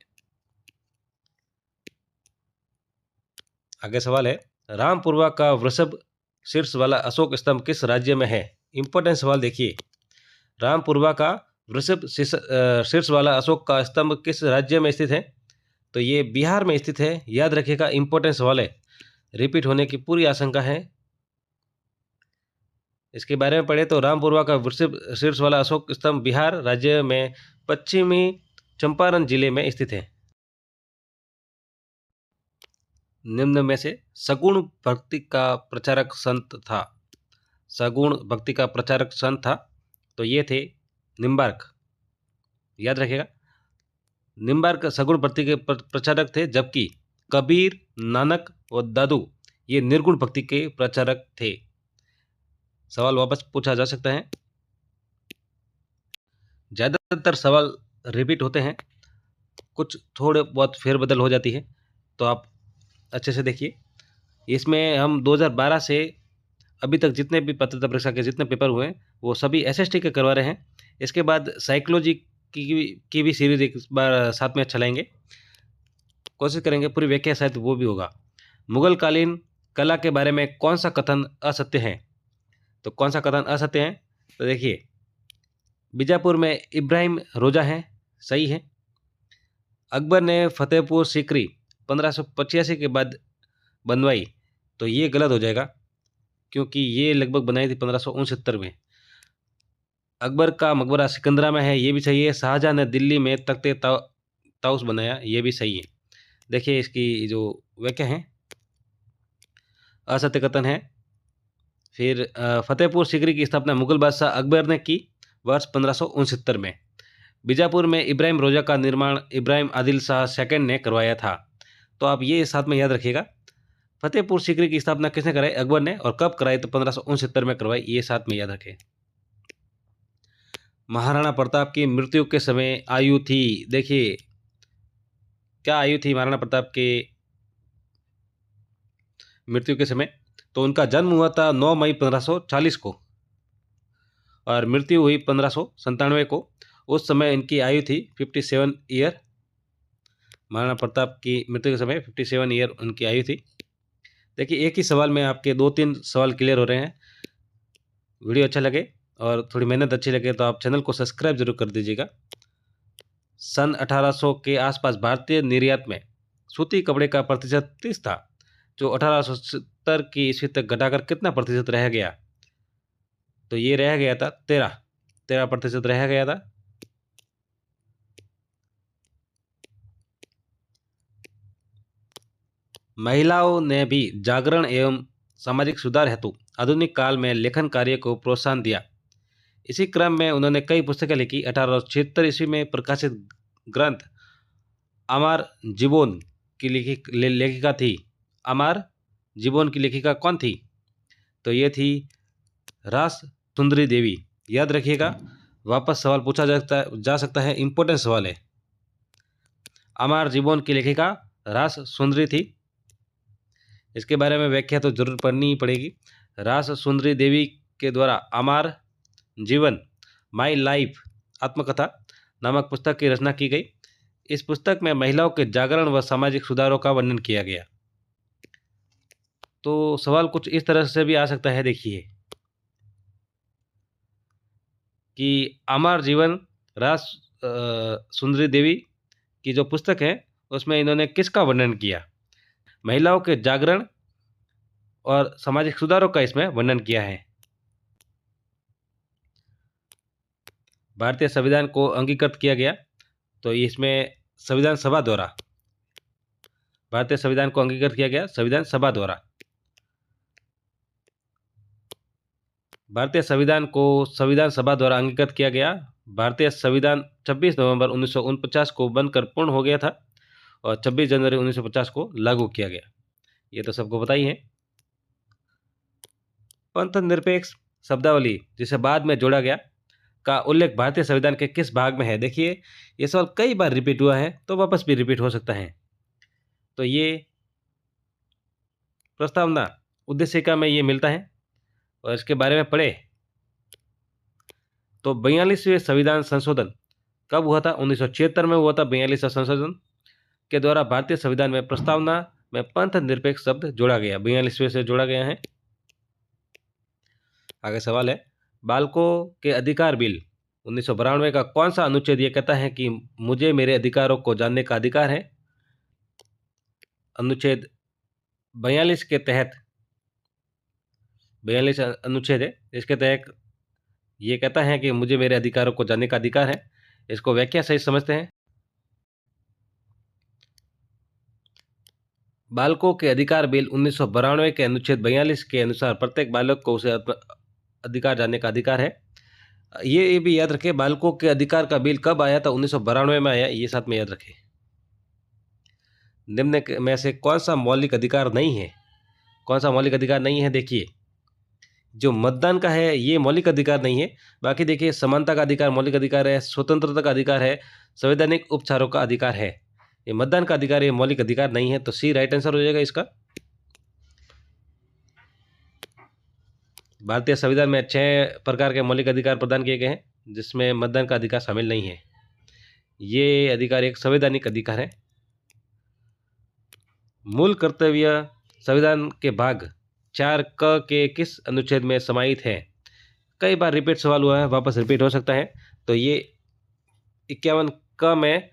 A: आगे सवाल है, रामपुरवा का वृषभ शीर्ष वाला अशोक स्तंभ किस राज्य में है? इंपॉर्टेंट सवाल देखिए, रामपुरवा का वृषभ शीर्ष वाला अशोक का स्तंभ किस राज्य में स्थित है? तो ये बिहार में स्थित है। याद रखिएगा, इंपॉर्टेंट सवाल है, रिपीट होने की पूरी आशंका है। इसके बारे में पढ़े तो रामपुरवा का वृषभ शीर्ष वाला अशोक स्तंभ बिहार राज्य में पश्चिमी चंपारण जिले में स्थित है। निम्न में से सगुण भक्ति का प्रचारक संत था। सगुण भक्ति का प्रचारक संत था तो ये थे निम्बार्क। याद रखिएगा, निम्बार्क सगुण भक्ति के प्रचारक थे, जबकि कबीर, नानक और दादू ये निर्गुण भक्ति के प्रचारक थे। सवाल वापस पूछा जा सकता है। ज़्यादातर सवाल रिपीट होते हैं, कुछ थोड़े बहुत फेरबदल हो जाती है, तो आप अच्छे से देखिए। इसमें हम 2012 से अभी तक जितने भी पात्रता परीक्षा के जितने पेपर हुए हैं वो सभी एसएसटी के करवा रहे हैं। इसके बाद साइकोलॉजी की भी सीरीज एक बार साथ में चलाएंगे, कोशिश करेंगे पूरी व्याख्या शायद वो भी होगा। मुगल कालीन कला के बारे में कौन सा कथन असत्य है? तो कौन सा कथन असत्य है? तो देखिए, बीजापुर में इब्राहिम रोजा है, सही है। अकबर ने फतेहपुर सीकरी 1585 के बाद बनवाई, तो ये गलत हो जाएगा क्योंकि ये लगभग बनाई थी 1569 में। अकबर का मकबरा सिकंदरा में है, ये भी सही है। शाहजहां ने दिल्ली में तख्ते ताउस बनाया, ये भी सही है। देखिए इसकी जो व्याख्या है, असत्य कथन है। फिर फतेहपुर सीकरी की स्थापना मुगल बादशाह अकबर ने की वर्ष 1569 में। बीजापुर में इब्राहिम रोजा का निर्माण इब्राहिम आदिल शाह सेकंड ने करवाया था। तो आप ये साथ में याद रखिएगा, फतेहपुर सीकरी की स्थापना किसने कराई? अकबर ने। और कब कराई? तो 1569 में करवाई, ये साथ में याद रखें। महाराणा प्रताप की मृत्यु के समय आयु थी, देखिए क्या आयु थी महाराणा प्रताप के मृत्यु के समय? तो उनका जन्म हुआ था 9 मई 1540 को और मृत्यु हुई 1597 को। उस समय इनकी आयु थी 57 ईयर। महाराणा प्रताप की मृत्यु के समय 57 ईयर उनकी आयु थी। देखिए एक ही सवाल में आपके 2-3 सवाल क्लियर हो रहे हैं। वीडियो अच्छा लगे और थोड़ी मेहनत अच्छी लगे तो आप चैनल को सब्सक्राइब जरूर कर दीजिएगा। सन 1800 के आसपास भारतीय निर्यात में सूती कपड़े का प्रतिशत 30 था, जो 1870 की ईस्वी तक घटाकर कितना प्रतिशत रह गया? तो ये रह गया था 13% रह गया था। महिलाओं ने भी जागरण एवं सामाजिक सुधार हेतु आधुनिक काल में लेखन कार्य को प्रोत्साहन दिया। इसी क्रम में उन्होंने कई पुस्तकें लिखी। 1876 ईस्वी में प्रकाशित ग्रंथ अमार जीबोन की लेखिका थी। अमार जीबोन की लेखिका कौन थी? तो ये थी रास सुंदरी देवी। याद रखिएगा, वापस सवाल पूछा जा सकता है, इंपॉर्टेंट सवाल है। अमार जीबोन की लेखिका रास सुंदरी थी। इसके बारे में व्याख्या तो जरूर पढ़नी ही पड़ेगी। रास सुंदरी देवी के द्वारा अमार जीवन माई लाइफ आत्मकथा नामक पुस्तक की रचना की गई। इस पुस्तक में महिलाओं के जागरण व सामाजिक सुधारों का वर्णन किया गया। तो सवाल कुछ इस तरह से भी आ सकता है, देखिए कि अमर जीवन राज सुंदरी देवी की जो पुस्तक है उसमें इन्होंने किसका वर्णन किया? महिलाओं के जागरण और सामाजिक सुधारों का इसमें वर्णन किया है। भारतीय संविधान को अंगीकृत किया गया, तो इसमें संविधान सभा द्वारा, भारतीय संविधान को अंगीकृत किया गया संविधान सभा द्वारा। भारतीय संविधान को संविधान सभा द्वारा अंगीकृत किया गया। भारतीय संविधान 26 नवंबर 1949 को बनकर पूर्ण हो गया था और 26 जनवरी 1950 को लागू किया गया। ये तो सबको पता ही है। पंथ निरपेक्ष शब्दावली जिसे बाद में जोड़ा गया का उल्लेख भारतीय संविधान के किस भाग में है? देखिए, ये सवाल कई बार रिपीट हुआ है तो वापस भी रिपीट हो सकता है। तो ये प्रस्तावना उद्देशिका में ये मिलता है और इसके बारे में पढ़े तो 42वें संविधान संशोधन कब हुआ था? 1976 में हुआ था। 42वां संशोधन के द्वारा भारतीय संविधान में प्रस्तावना में पंथ निरपेक्ष शब्द जोड़ा गया, 42वें से जोड़ा गया है। आगे सवाल है, बालकों के अधिकार बिल 1992 का कौन सा अनुच्छेद ये कहता है कि मुझे मेरे अधिकारों को जानने का अधिकार है? अनुच्छेद 42 के तहत, 42 अनुच्छेद है, इसके तहत ये कहता है कि मुझे मेरे अधिकारों को जानने का अधिकार है। इसको व्याख्या सही समझते हैं। बालकों के अधिकार बिल 1992 के अनुच्छेद 42 के अनुसार प्रत्येक बालक को उसे अधिकार जानने का अधिकार है। ये भी याद रखें, बालकों के अधिकार का बिल कब आया था? 1992 में आया, ये साथ में याद रखें। निम्न में से कौन सा मौलिक अधिकार नहीं है? कौन सा मौलिक अधिकार नहीं है? देखिए, जो मतदान का है ये मौलिक अधिकार नहीं है। बाकी देखिए, समानता का अधिकार मौलिक अधिकार है, स्वतंत्रता का अधिकार है, संवैधानिक उपचारों का अधिकार है। ये मतदान का अधिकार ये मौलिक अधिकार नहीं है, तो सी राइट आंसर हो जाएगा इसका। भारतीय संविधान में 6 प्रकार के मौलिक अधिकार प्रदान किए गए हैं जिसमें मतदान का अधिकार शामिल नहीं है। ये अधिकार एक संवैधानिक अधिकार है। मूल कर्तव्य संविधान के भाग 4 क के किस अनुच्छेद में समाहित है? कई बार रिपीट सवाल हुआ है, वापस रिपीट हो सकता है। तो ये 51 क में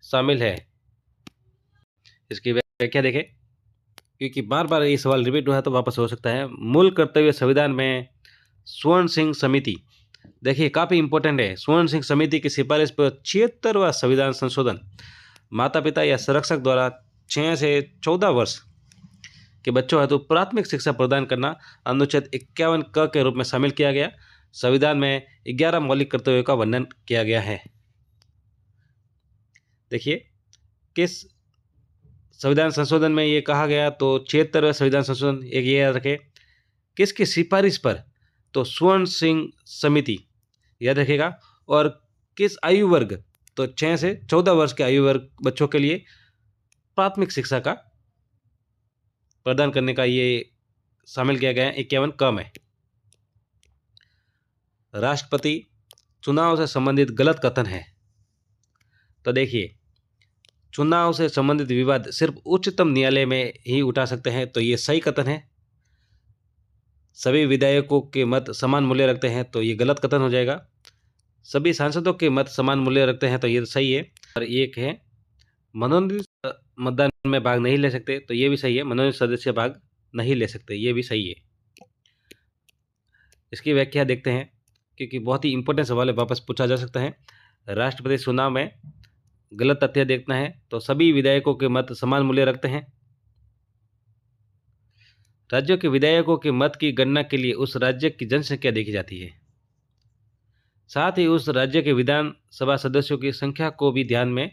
A: शामिल है। इसकी व्याख्या देखें, क्योंकि बार बार ये सवाल रिपीट हुआ है तो वापस हो सकता है। मूल कर्तव्य संविधान में स्वर्ण सिंह समिति, देखिए काफ़ी इंपॉर्टेंट है। स्वर्ण सिंह समिति की सिफारिश पर 76वां संविधान संशोधन माता पिता या संरक्षक द्वारा 6 से 14 वर्ष के बच्चों हेतु प्राथमिक शिक्षा प्रदान करना अनुच्छेद 51 क के रूप में शामिल किया गया। संविधान में 11 मौलिक कर्तव्यों का वर्णन किया गया है। देखिए, किस संविधान संशोधन में ये कहा गया? तो 76वें संविधान संशोधन, एक ये याद रखें। किसकी सिफारिश पर? तो स्वर्ण सिंह समिति, याद रखेगा। और किस आयु वर्ग? तो 6 से 14 वर्ष के आयु वर्ग बच्चों के लिए प्राथमिक शिक्षा का प्रदान करने का ये शामिल किया गया है 51 क में। राष्ट्रपति चुनाव से संबंधित गलत कथन है। तो देखिए, चुनाव से संबंधित विवाद सिर्फ उच्चतम न्यायालय में ही उठा सकते हैं, तो ये सही कथन है। सभी विधायकों के मत समान मूल्य रखते हैं, तो ये गलत कथन हो जाएगा। सभी सांसदों के मत समान मूल्य रखते हैं, तो ये सही है। और एक है मनोनीत मतदान में भाग नहीं ले सकते, तो ये भी सही है। मनोनीत सदस्य भाग नहीं ले सकते, ये भी सही है। इसकी व्याख्या देखते हैं, क्योंकि बहुत ही इंपॉर्टेंट सवाल है, वापस पूछा जा सकता है। राष्ट्रपति चुनाव में गलत तथ्य देखना है, तो सभी विधायकों के मत समान मूल्य रखते हैं। राज्यों के विधायकों के मत की गणना के लिए उस राज्य की जनसंख्या देखी जाती है। साथ ही उस राज्य के विधानसभा सदस्यों की संख्या को भी ध्यान में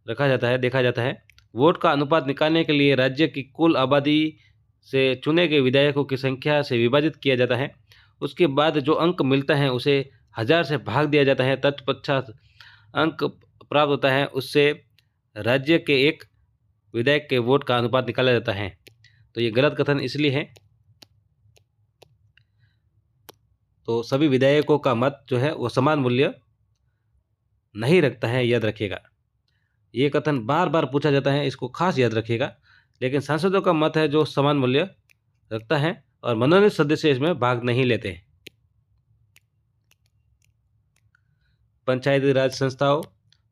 A: रखा जाता है, देखा जाता है। वोट का अनुपात निकालने के लिए राज्य की कुल आबादी से चुने गए विधायकों की संख्या से विभाजित किया जाता है। उसके बाद जो अंक मिलता है उसे 1000 से भाग दिया जाता है। तत्पश्चात अंक प्राप्त होता है, उससे राज्य के एक विधायक के वोट का अनुपात निकाला जाता है। तो ये गलत कथन इसलिए है। तो सभी विधायकों का मत जो है वो समान मूल्य नहीं रखता है, याद रखिएगा। ये कथन बार बार पूछा जाता है, इसको खास याद रखिएगा। लेकिन सांसदों का मत है जो समान मूल्य रखता है और मनोनीत सदस्य इसमें भाग नहीं लेते। पंचायती राज संस्थाओं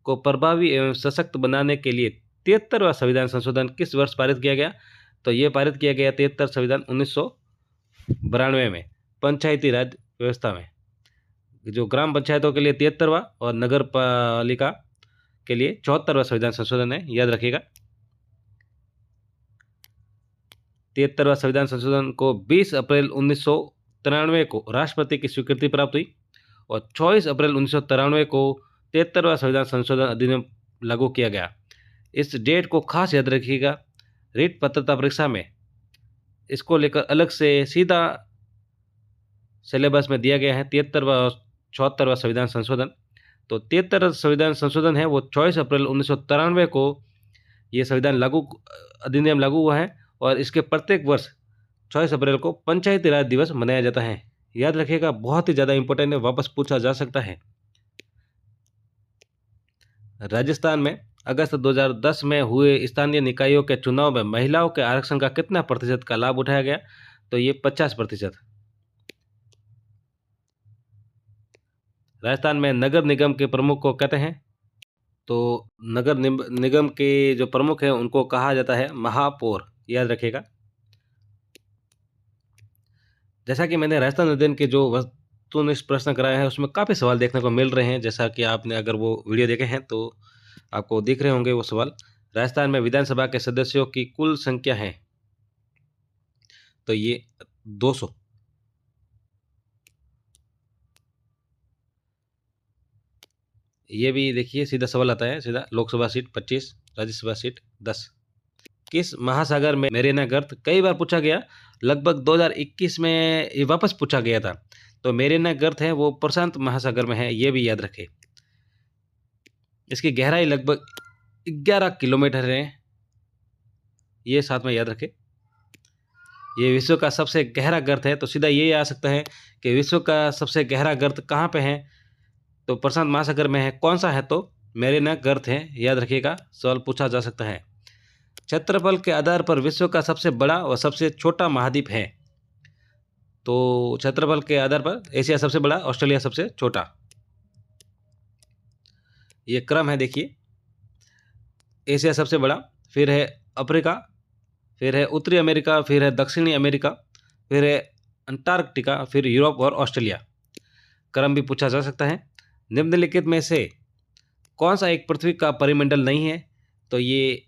A: को प्रभावी एवं सशक्त बनाने के लिए 73वां संविधान संशोधन किस वर्ष पारित किया गया? तो ये पारित किया गया 73 संविधान 1992 में पंचायती राज व्यवस्था में। जो ग्राम पंचायतों के लिए 73वां और नगर पालिका के लिए 74वां संविधान संशोधन है, याद रखिएगा। 73वां संविधान संशोधन को 20 अप्रैल 1993 को राष्ट्रपति की स्वीकृति प्राप्त हुई और 24 अप्रैल 1993 को 73वां संविधान संशोधन अधिनियम लागू किया गया। इस डेट को खास याद रखिएगा। रीट पात्रता परीक्षा में इसको लेकर अलग से सीधा सिलेबस में दिया गया है 73वां और 74वां संविधान संशोधन। तो 73वां संविधान संशोधन है वो 24 अप्रैल 1993 को ये संविधान अधिनियम लागू हुआ है और इसके प्रत्येक वर्ष 24 अप्रैल को पंचायती राज दिवस मनाया जाता है। याद रखिएगा, बहुत ही ज़्यादा इंपॉर्टेंट है, वापस पूछा जा सकता है। राजस्थान में अगस्त 2010 में हुए स्थानीय निकायों के चुनाव में महिलाओं के आरक्षण का कितना प्रतिशत का लाभ उठाया गया? तो ये 50%। राजस्थान में नगर निगम के प्रमुख को कहते हैं? तो नगर निगम के जो प्रमुख हैं उनको कहा जाता है महापौर, याद रखिएगा। जैसा कि मैंने राजस्थान अध्ययन के जो वस्तुनिष्ठ प्रश्न कराए हैं उसमें काफ़ी सवाल देखने को मिल रहे हैं। जैसा कि आपने अगर वो वीडियो देखे हैं तो आपको दिख रहे होंगे वो सवाल। राजस्थान में विधानसभा के सदस्यों की कुल संख्या है तो ये 200। ये भी देखिए सीधा सवाल आता है, सीधा। Lok Sabha seat 25, Rajya Sabha seat 10। किस महासागर में मेरिना गर्त? कई बार पूछा गया, लगभग 2021 में ये वापस पूछा गया था। तो मेरिना गर्त है वो प्रशांत महासागर में है, ये भी याद रखें। इसकी गहराई लगभग 11 किलोमीटर है, ये साथ में याद रखें। ये विश्व का सबसे गहरा गर्त है, तो सीधा ये आ सकता है कि विश्व का सबसे गहरा गर्त कहाँ पे है? तो प्रशांत महासागर में है। कौन सा है? तो मेरिना गर्त है, याद रखिएगा, सवाल पूछा जा सकता है। क्षेत्रफल के आधार पर विश्व का सबसे बड़ा और सबसे छोटा महाद्वीप है? तो क्षेत्रफल के आधार पर एशिया सबसे बड़ा, ऑस्ट्रेलिया सबसे छोटा, ये क्रम है। देखिए, एशिया सबसे बड़ा, फिर है अफ्रीका, फिर है उत्तरी अमेरिका, फिर है दक्षिणी अमेरिका, फिर है अंटार्कटिका, फिर यूरोप और ऑस्ट्रेलिया। क्रम भी पूछा जा सकता है। निम्नलिखित में से कौन सा एक पृथ्वी का परिमंडल नहीं है? तो ये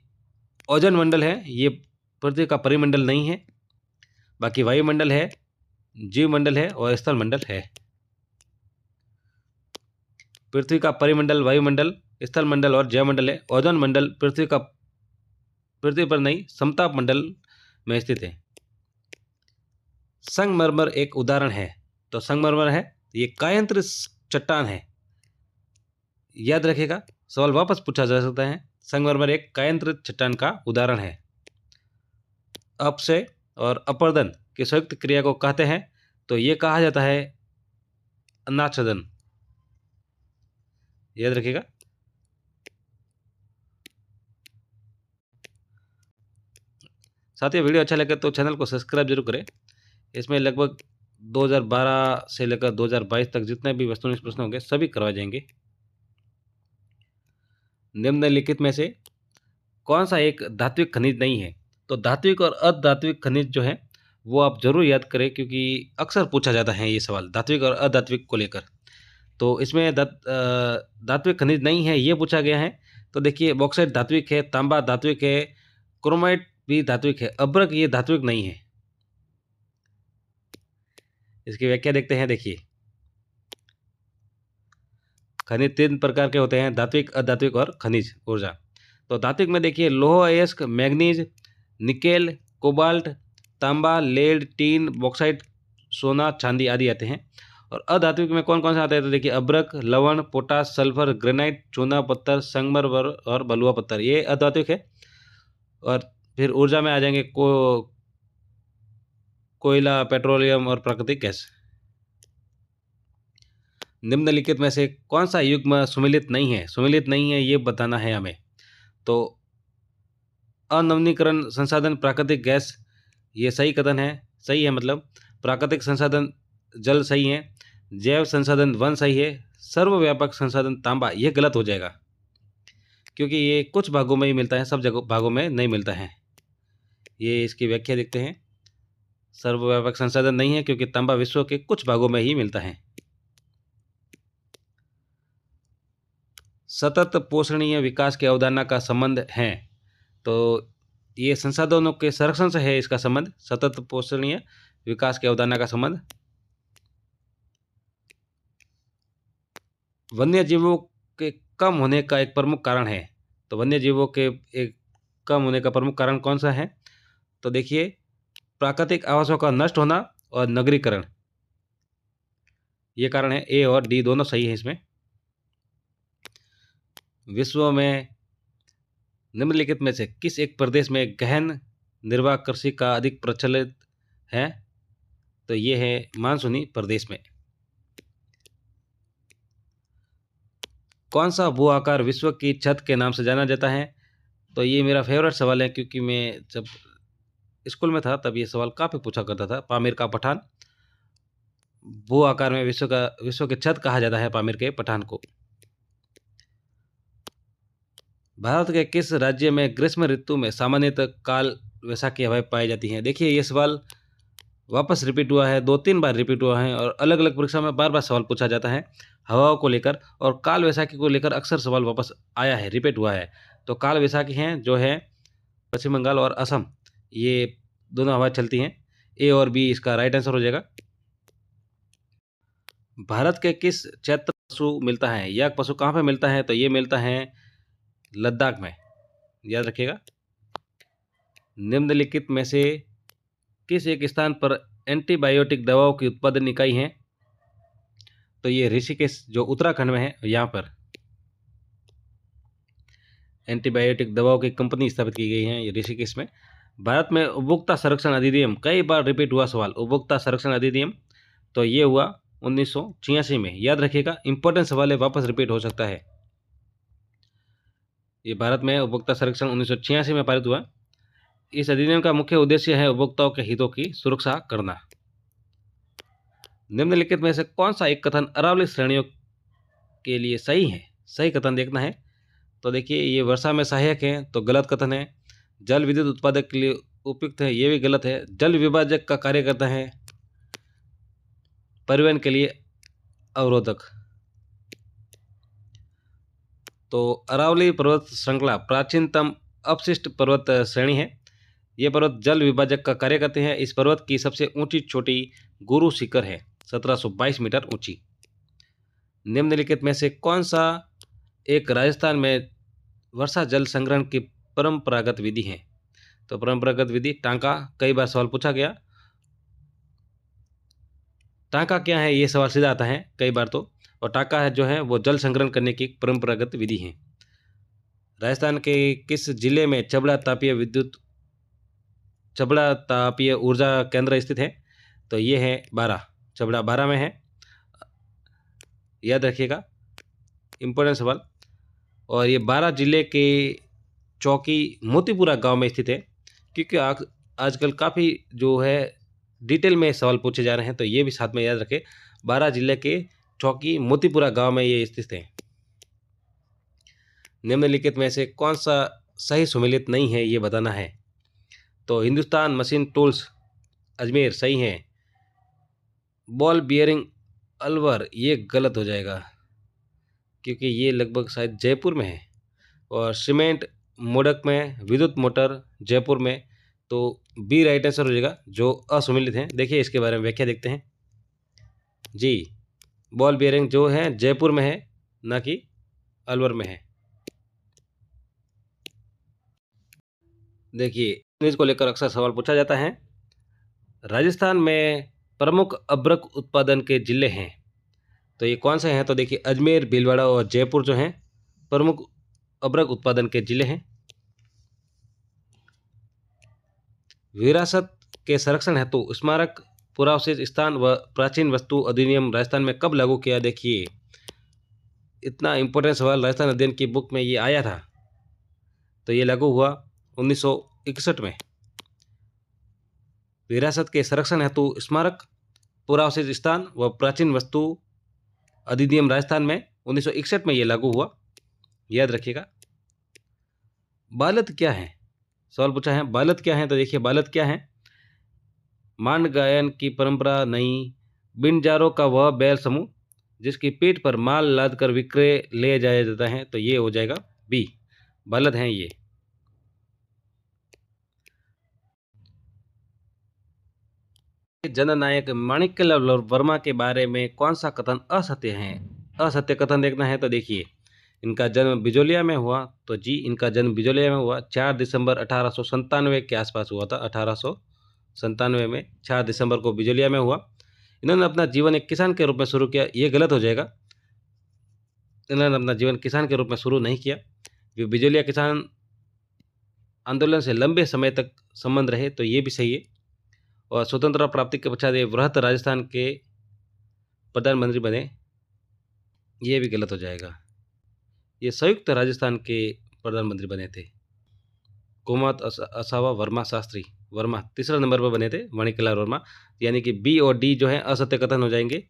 A: ओजोन मंडल है, ये पृथ्वी का परिमंडल नहीं है। बाकी वायुमंडल है, जीवमंडल है और स्थल मंडल है। पृथ्वी का परिमंडल वायुमंडल, स्थल मंडल और जैवमंडल है। ओजोन मंडल पृथ्वी पर नहीं, समताप मंडल में स्थित है। संगमरमर एक उदाहरण है, तो संगमरमर है ये कायांत्र चट्टान है, याद रखिएगा, सवाल वापस पूछा जा सकता है। संगमरमर एक कायांत्र चट्टान का उदाहरण है। अपक्षय और अपर्दन की संयुक्त क्रिया को कहते हैं? तो ये कहा जाता है अनाच्छादन, याद रखिएगा। साथियों, वीडियो अच्छा लगे तो चैनल को सब्सक्राइब जरूर करें। इसमें लगभग 2012 से लेकर 2022 तक जितने भी वस्तुनिष्ठ प्रश्न होंगे सभी करवाए जाएंगे। निम्नलिखित में से कौन सा एक धात्विक खनिज नहीं है? तो धात्विक और अधात्विक खनिज जो है वो आप जरूर याद करें, क्योंकि अक्सर पूछा जाता है ये सवाल धात्विक और अधात्विक को लेकर। तो इसमें धात्विक खनिज नहीं है ये पूछा गया है। तो देखिए, बॉक्साइट धात्विक है, तांबा धात्विक है, क्रोमाइट भी धात्विक है, अभ्रक ये धात्विक नहीं है। इसकी व्याख्या देखते हैं। देखिए, खनिज 3 प्रकार के होते हैं, धात्विक, अधात्विक और खनिज ऊर्जा। तो धात्विक में देखिए लोह अयस्क, मैग्नीज, निकेल, कोबाल्ट, तांबा, लेड, टीन, बॉक्साइट, सोना, चांदी आदि आते हैं। और अधात्विक में कौन कौन सा आता है? तो देखिए अभ्रक, लवण, पोटास, सल्फर, ग्रेनाइट, चूना पत्थर, संगमरमर और बलुआ पत्थर, ये अधात्विक है। और फिर ऊर्जा में आ जाएंगे कोयला, पेट्रोलियम और प्राकृतिक गैस। निम्नलिखित में से कौन सा युग्म सुमेलित नहीं है? सुमेलित नहीं है ये बताना है हमें। तो अनवीनीकरण संसाधन प्राकृतिक गैस, ये सही कथन है, सही है, मतलब प्राकृतिक संसाधन जल सही है, जैव संसाधन वन सही है, सर्वव्यापक संसाधन तांबा, ये गलत हो जाएगा, क्योंकि ये कुछ भागों में ही मिलता है, सब जगह भागों में नहीं मिलता है। ये इसकी व्याख्या देखते हैं। सर्वव्यापक संसाधन नहीं है, क्योंकि तांबा विश्व के कुछ भागों में ही मिलता है। सतत पोषणीय विकास की अवधारणा का संबंध है, तो ये संसाधनों के संरक्षण से है इसका संबंध। सतत पोषणीय विकास की अवधारणा का संबंध वन्य जीवों के कम होने का एक प्रमुख कारण है। तो वन्य जीवों के एक कम होने का प्रमुख कारण कौन सा है? तो देखिए, प्राकृतिक आवासों का नष्ट होना और नगरीकरण, ये कारण है। ए और डी दोनों सही है इसमें। विश्व में निम्नलिखित में से किस एक प्रदेश में गहन निर्वाह कृषि का अधिक प्रचलित है? तो ये है मानसूनी प्रदेश में। कौन सा भू आकार विश्व की छत के नाम से जाना जाता है? तो ये मेरा फेवरेट सवाल है, क्योंकि मैं जब स्कूल में था तब ये सवाल काफ़ी पूछा करता था। पामीर का पठान, भू आकार में विश्व की छत कहा जाता है पामीर के पठान को। भारत के किस राज्य में ग्रीष्म ऋतु में सामान्यतः काल वैसाखी हवाएं पाई जाती हैं? देखिए, ये सवाल वापस रिपीट हुआ है, 2-3 बार रिपीट हुआ है, और अलग अलग परीक्षा में बार बार सवाल पूछा जाता है हवाओं को लेकर, और काल वैसाखी को लेकर अक्सर सवाल वापस आया है, रिपीट हुआ है। तो काल वैसाखी हैं जो है पश्चिम बंगाल और असम, ये दोनों हवाएं चलती हैं। ए और बी इसका राइट आंसर हो जाएगा। भारत के किस क्षेत्र में पशु मिलता है? यह पशु कहाँ पे मिलता है? तो ये मिलता है लद्दाख में, याद रखिएगा। निम्नलिखित में से किस एक स्थान पर एंटीबायोटिक दवाओं की उत्पादन इकाई है? तो ये ऋषिकेश जो उत्तराखंड में है, यहाँ पर एंटीबायोटिक दवाओं की कंपनी स्थापित की गई है, ये ऋषिकेश में। भारत में उपभोक्ता संरक्षण अधिनियम, कई बार रिपीट हुआ सवाल, उपभोक्ता संरक्षण अधिनियम, तो ये हुआ 1986 में, याद रखिएगा। इंपॉर्टेंट सवाल है, वापस रिपीट हो सकता है। ये भारत में उपभोक्ता संरक्षण 1986 में पारित हुआ। इस अधिनियम का मुख्य उद्देश्य है उपभोक्ताओं के हितों की सुरक्षा करना। निम्नलिखित में से कौन सा एक कथन अरावली श्रेणियों के लिए सही है? सही कथन देखना है। तो देखिए, ये वर्षा में सहायक है, तो गलत कथन है। जल विद्युत उत्पादक के लिए उपयुक्त है, ये भी गलत है। जल विभाजक का कार्य करता है, परिवहन के लिए अवरोधक। तो अरावली पर्वत श्रृंखला प्राचीनतम अपशिष्ट पर्वत श्रेणी है। ये पर्वत जल विभाजक का कार्य करते हैं। इस पर्वत की सबसे ऊंची चोटी गुरु शिखर है, 1722 मीटर ऊंची। निम्नलिखित में से कौन सा एक राजस्थान में वर्षा जल संग्रहण की परंपरागत विधि है? तो परंपरागत विधि टांका, कई बार सवाल पूछा गया। टांका क्या है, ये सवाल सीधा आता है कई बार तो। और टांका है जो है वो जल संग्रहण करने की परंपरागत विधि है। राजस्थान के किस जिले में चबड़ा तापीय ऊर्जा केंद्र स्थित है? तो ये है बारा, चबड़ा बारा में है, याद रखिएगा, इंपॉर्टेंट सवाल। और ये बारा जिले के चौकी मोतीपुरा गांव में स्थित है, क्योंकि आजकल काफ़ी जो है डिटेल में सवाल पूछे जा रहे हैं, तो ये भी साथ में याद रखें। बारा जिले के चौकी मोतीपुरा गांव में ये स्थित है। निम्नलिखित में से कौन सा सही सुमेलित नहीं है, ये बताना है। तो हिंदुस्तान मशीन टूल्स अजमेर सही है। बॉल बियरिंग अलवर, ये गलत हो जाएगा, क्योंकि ये लगभग शायद जयपुर में है। और सीमेंट मोडक में विद्युत मोटर जयपुर में, तो बी राइट आंसर हो जाएगा, जो असुमेलित हैं। देखिए, इसके बारे में व्याख्या देखते हैं जी। बॉल बियरिंग जो है जयपुर में है, ना कि अलवर में है। देखिए, इसको लेकर अक्सर सवाल पूछा जाता है। राजस्थान में प्रमुख अभ्रक उत्पादन के जिले हैं, तो ये कौन से हैं? तो देखिए, अजमेर, भीलवाड़ा और जयपुर जो हैं प्रमुख अभ्रक उत्पादन के जिले हैं। विरासत के संरक्षण हेतु स्मारक, पुरावशेष स्थान व प्राचीन वस्तु अधिनियम राजस्थान में कब लागू किया? देखिए, इतना इंपॉर्टेंट सवाल राजस्थान अध्ययन की बुक में ये आया था, तो ये लागू हुआ 1961 में। विरासत के संरक्षण हेतु स्मारक, पुरावशेष स्थान व प्राचीन वस्तु अधिनियम राजस्थान में 1961 में ये लागू हुआ, याद रखिएगा। बालद क्या है, सवाल पूछा है बालद क्या है, तो देखिए बालद क्या है। मांड गायन की परंपरा नहीं, बिनजारों का वह बैल समूह जिसकी पीठ पर माल लाद कर विक्रय ले जाया जाता है, तो ये हो जाएगा बी, बालद हैं ये। जननायक माणिक्यलाल वर्मा के बारे में कौन सा कथन असत्य है? असत्य कथन देखना है तो देखिए, इनका जन्म बिजोलिया में हुआ, तो जी इनका जन्म बिजोलिया में हुआ। 4 दिसंबर 1897 के आसपास हुआ था। 1897 में 4 दिसंबर को बिजोलिया में हुआ। इन्होंने अपना जीवन एक किसान के रूप में शुरू किया, ये गलत हो जाएगा। इन्होंने अपना जीवन किसान के रूप में शुरू नहीं किया। जो बिजोलिया किसान आंदोलन से लंबे समय तक संबंध रहे, तो ये भी सही है। और स्वतंत्रता प्राप्ति के पश्चात ये वृहत राजस्थान के प्रधानमंत्री बने, ये भी गलत हो जाएगा। ये संयुक्त राजस्थान के प्रधानमंत्री बने थे। कुमात असावा वर्मा शास्त्री, वर्मा तीसरा नंबर पर बने थे, माणिक्यलाल वर्मा। यानी कि बी और डी जो है असत्य कथन हो जाएंगे।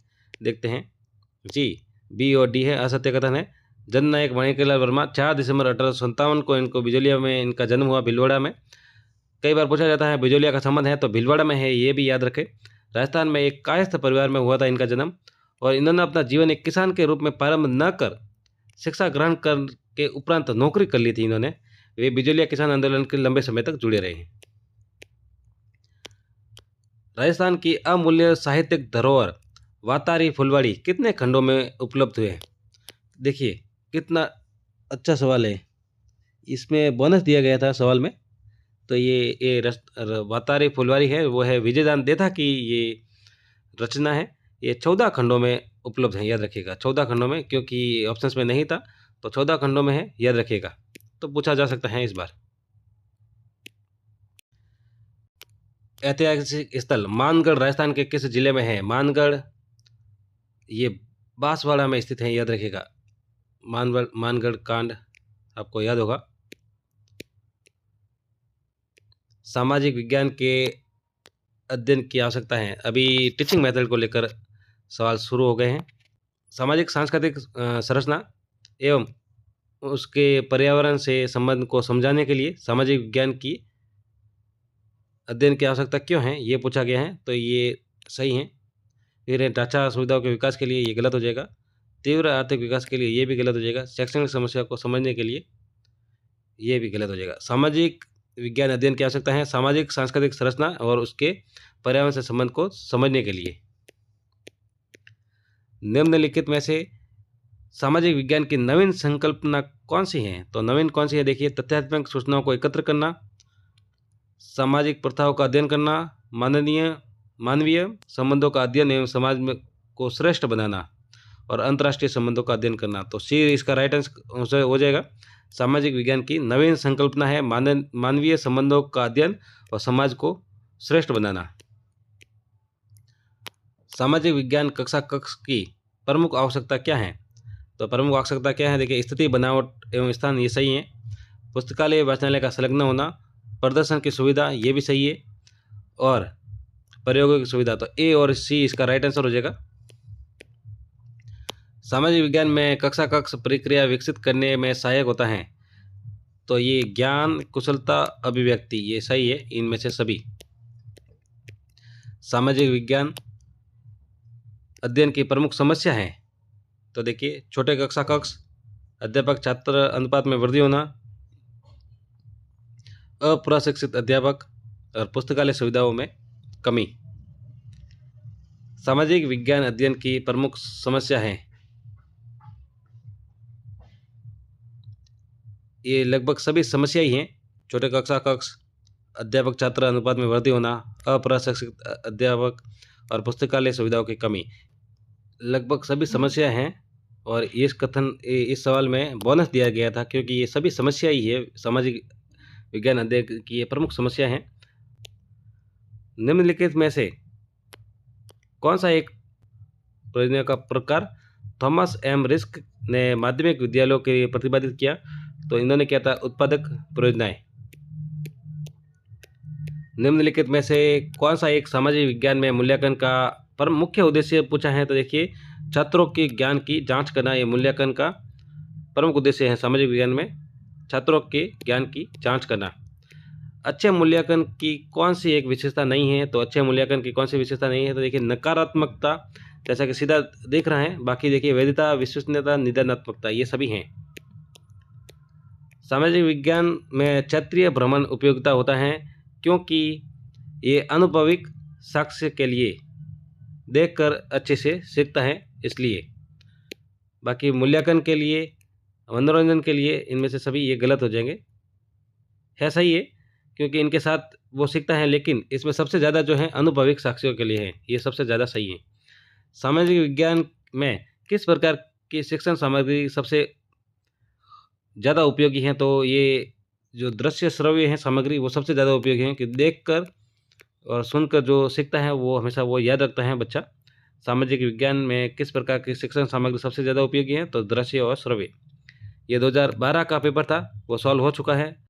A: देखते हैं जी, बी और डी है असत्य कथन है। जननायक माणिक्यलाल वर्मा 4 दिसंबर 1857 को इनको बिजोलिया में इनका जन्म हुआ, भीलवाड़ा में। कई बार पूछा जाता है बिजोलिया का संबंध है, तो भीलवाड़ा में है, ये भी याद रखें। राजस्थान में एक कायस्थ परिवार में हुआ था इनका जन्म, और इन्होंने अपना जीवन एक किसान के रूप में प्रारंभ न कर शिक्षा ग्रहण कर के उपरांत नौकरी कर ली थी इन्होंने। वे बिजोलिया किसान आंदोलन के लंबे समय तक जुड़े रहे हैं। राजस्थान की अमूल्य साहित्यिक धरोहर वातारी फुलवाड़ी कितने खंडों में उपलब्ध हुए? देखिए कितना अच्छा सवाल है, इसमें बोनस दिया गया था सवाल में। तो ये वातारी फुलवाड़ी है, वो है विजयदान देथा की ये रचना है। ये 14 खंडों में उपलब्ध है, याद रखिएगा 14 खंडों में, क्योंकि ऑप्शंस में नहीं था, तो 14 खंडों में है, याद रखिएगा। तो पूछा जा सकता है इस बार। ऐतिहासिक स्थल मानगढ़ राजस्थान के किस जिले में है? मानगढ़ ये बांसवाड़ा में स्थित है, याद रखिएगा। मानगढ़ कांड आपको याद होगा। सामाजिक विज्ञान के अध्ययन की आवश्यकता है, अभी टीचिंग मेथड को लेकर सवाल शुरू हो गए हैं। सामाजिक सांस्कृतिक संरचना एवं उसके पर्यावरण से संबंध को समझाने के लिए सामाजिक विज्ञान की अध्ययन की आवश्यकता क्यों है, ये पूछा गया है, तो ये सही है। फिर ढांचा सुविधाओं के विकास के लिए, ये गलत हो जाएगा। तीव्र आर्थिक विकास के लिए, ये भी गलत हो जाएगा। शैक्षणिक समस्या को समझने के लिए, ये भी गलत हो जाएगा। सामाजिक विज्ञान अध्ययन की आवश्यकता है सामाजिक सांस्कृतिक संरचना और उसके पर्यावरण से संबंध को समझने के लिए। निम्नलिखित में से सामाजिक विज्ञान की नवीन संकल्पना कौन सी है? तो नवीन कौन सी है देखिए, तथ्यात्मक सूचनाओं को एकत्र करना, सामाजिक प्रथाओं का अध्ययन करना, मानवीय संबंधों का अध्ययन एवं समाज में को श्रेष्ठ बनाना, और अंतर्राष्ट्रीय संबंधों का अध्ययन करना। तो सी इसका राइट आंसर हो जाएगा। सामाजिक विज्ञान की नवीन संकल्पना है मानवीय संबंधों का अध्ययन और समाज को श्रेष्ठ बनाना। सामाजिक विज्ञान कक्षा कक्ष की प्रमुख आवश्यकता क्या है? तो प्रमुख आवश्यकता क्या है देखिए, स्थिति, बनावट एवं स्थान, ये सही है। पुस्तकालय वाचनालय का संलग्न होना, प्रदर्शन की सुविधा, ये भी सही है, और प्रयोगों की सुविधा। तो ए और सी इसका राइट आंसर हो जाएगा। सामाजिक विज्ञान में कक्षा कक्ष प्रक्रिया विकसित करने में सहायक होता है, तो ये ज्ञान, कुशलता, अभिव्यक्ति, ये सही है इनमें से सभी। सामाजिक विज्ञान अध्ययन की प्रमुख समस्या है, तो देखिए छोटे कक्षा कक्ष, अध्यापक छात्र अनुपात में वृद्धि होना, अप्रशिक्षित अध्यापक और पुस्तकालय सुविधाओं में कमी। सामाजिक विज्ञान अध्ययन की प्रमुख समस्या है, ये लगभग सभी समस्या ही हैं। छोटे कक्षा कक्ष, अध्यापक छात्र अनुपात में वृद्धि होना, अप्रशिक्षित अध्यापक और पुस्तकालय सुविधाओं की कमी, लगभग सभी समस्या हैं। और इस सवाल में बोनस दिया गया था, क्योंकि ये सभी समस्या ही है, सामाजिक विज्ञान अध्ययन की ये प्रमुख समस्या है। निम्नलिखित में से कौन सा एक परियोजना का प्रकार थॉमस एम रिस्क ने माध्यमिक विद्यालयों के लिए प्रतिपादित किया? तो इन्होंने किया था उत्पादक परियोजनाएं। निम्नलिखित में से कौन सा एक सामाजिक विज्ञान में मूल्यांकन का मुख्य उद्देश्य पूछा है? तो देखिए छात्रों के ज्ञान की जांच करना ये मूल्यांकन का प्रमुख उद्देश्य है। सामाजिक विज्ञान में छात्रों के ज्ञान की जांच करना। अच्छे मूल्यांकन की कौन सी एक विशेषता नहीं है? तो अच्छे मूल्यांकन की कौन सी विशेषता नहीं है? तो देखिए नकारात्मकता, जैसा कि सीधा देख रहे हैं। बाकी देखिए वैधता, विश्वसनीयता, निदानात्मकता, ये सभी हैं। सामाजिक विज्ञान में क्षेत्रीय भ्रमण उपयोगिता होता है क्योंकि ये अनुभविक साक्ष्य के लिए देखकर अच्छे से सीखता है, इसलिए। बाकी मूल्यांकन के लिए, मनोरंजन के लिए इनमें से सभी ये गलत हो जाएंगे। है सही है क्योंकि इनके साथ वो सीखता है, लेकिन इसमें सबसे ज़्यादा जो है अनुभविक साक्ष्यों के लिए है, ये सबसे ज़्यादा सही है। सामाजिक विज्ञान में किस प्रकार की शिक्षण सामग्री सबसे ज़्यादा उपयोगी है? तो ये जो दृश्य श्रव्य है सामग्री, वो सबसे ज़्यादा उपयोगी है कि देखकर और सुनकर जो सीखता है वो हमेशा वो याद रखता है बच्चा। सामाजिक विज्ञान में किस प्रकार की शिक्षण सामग्री सबसे ज़्यादा उपयोगी है? तो दृश्य और श्रव्य। ये 2012 का पेपर था, वो सॉल्व हो चुका है।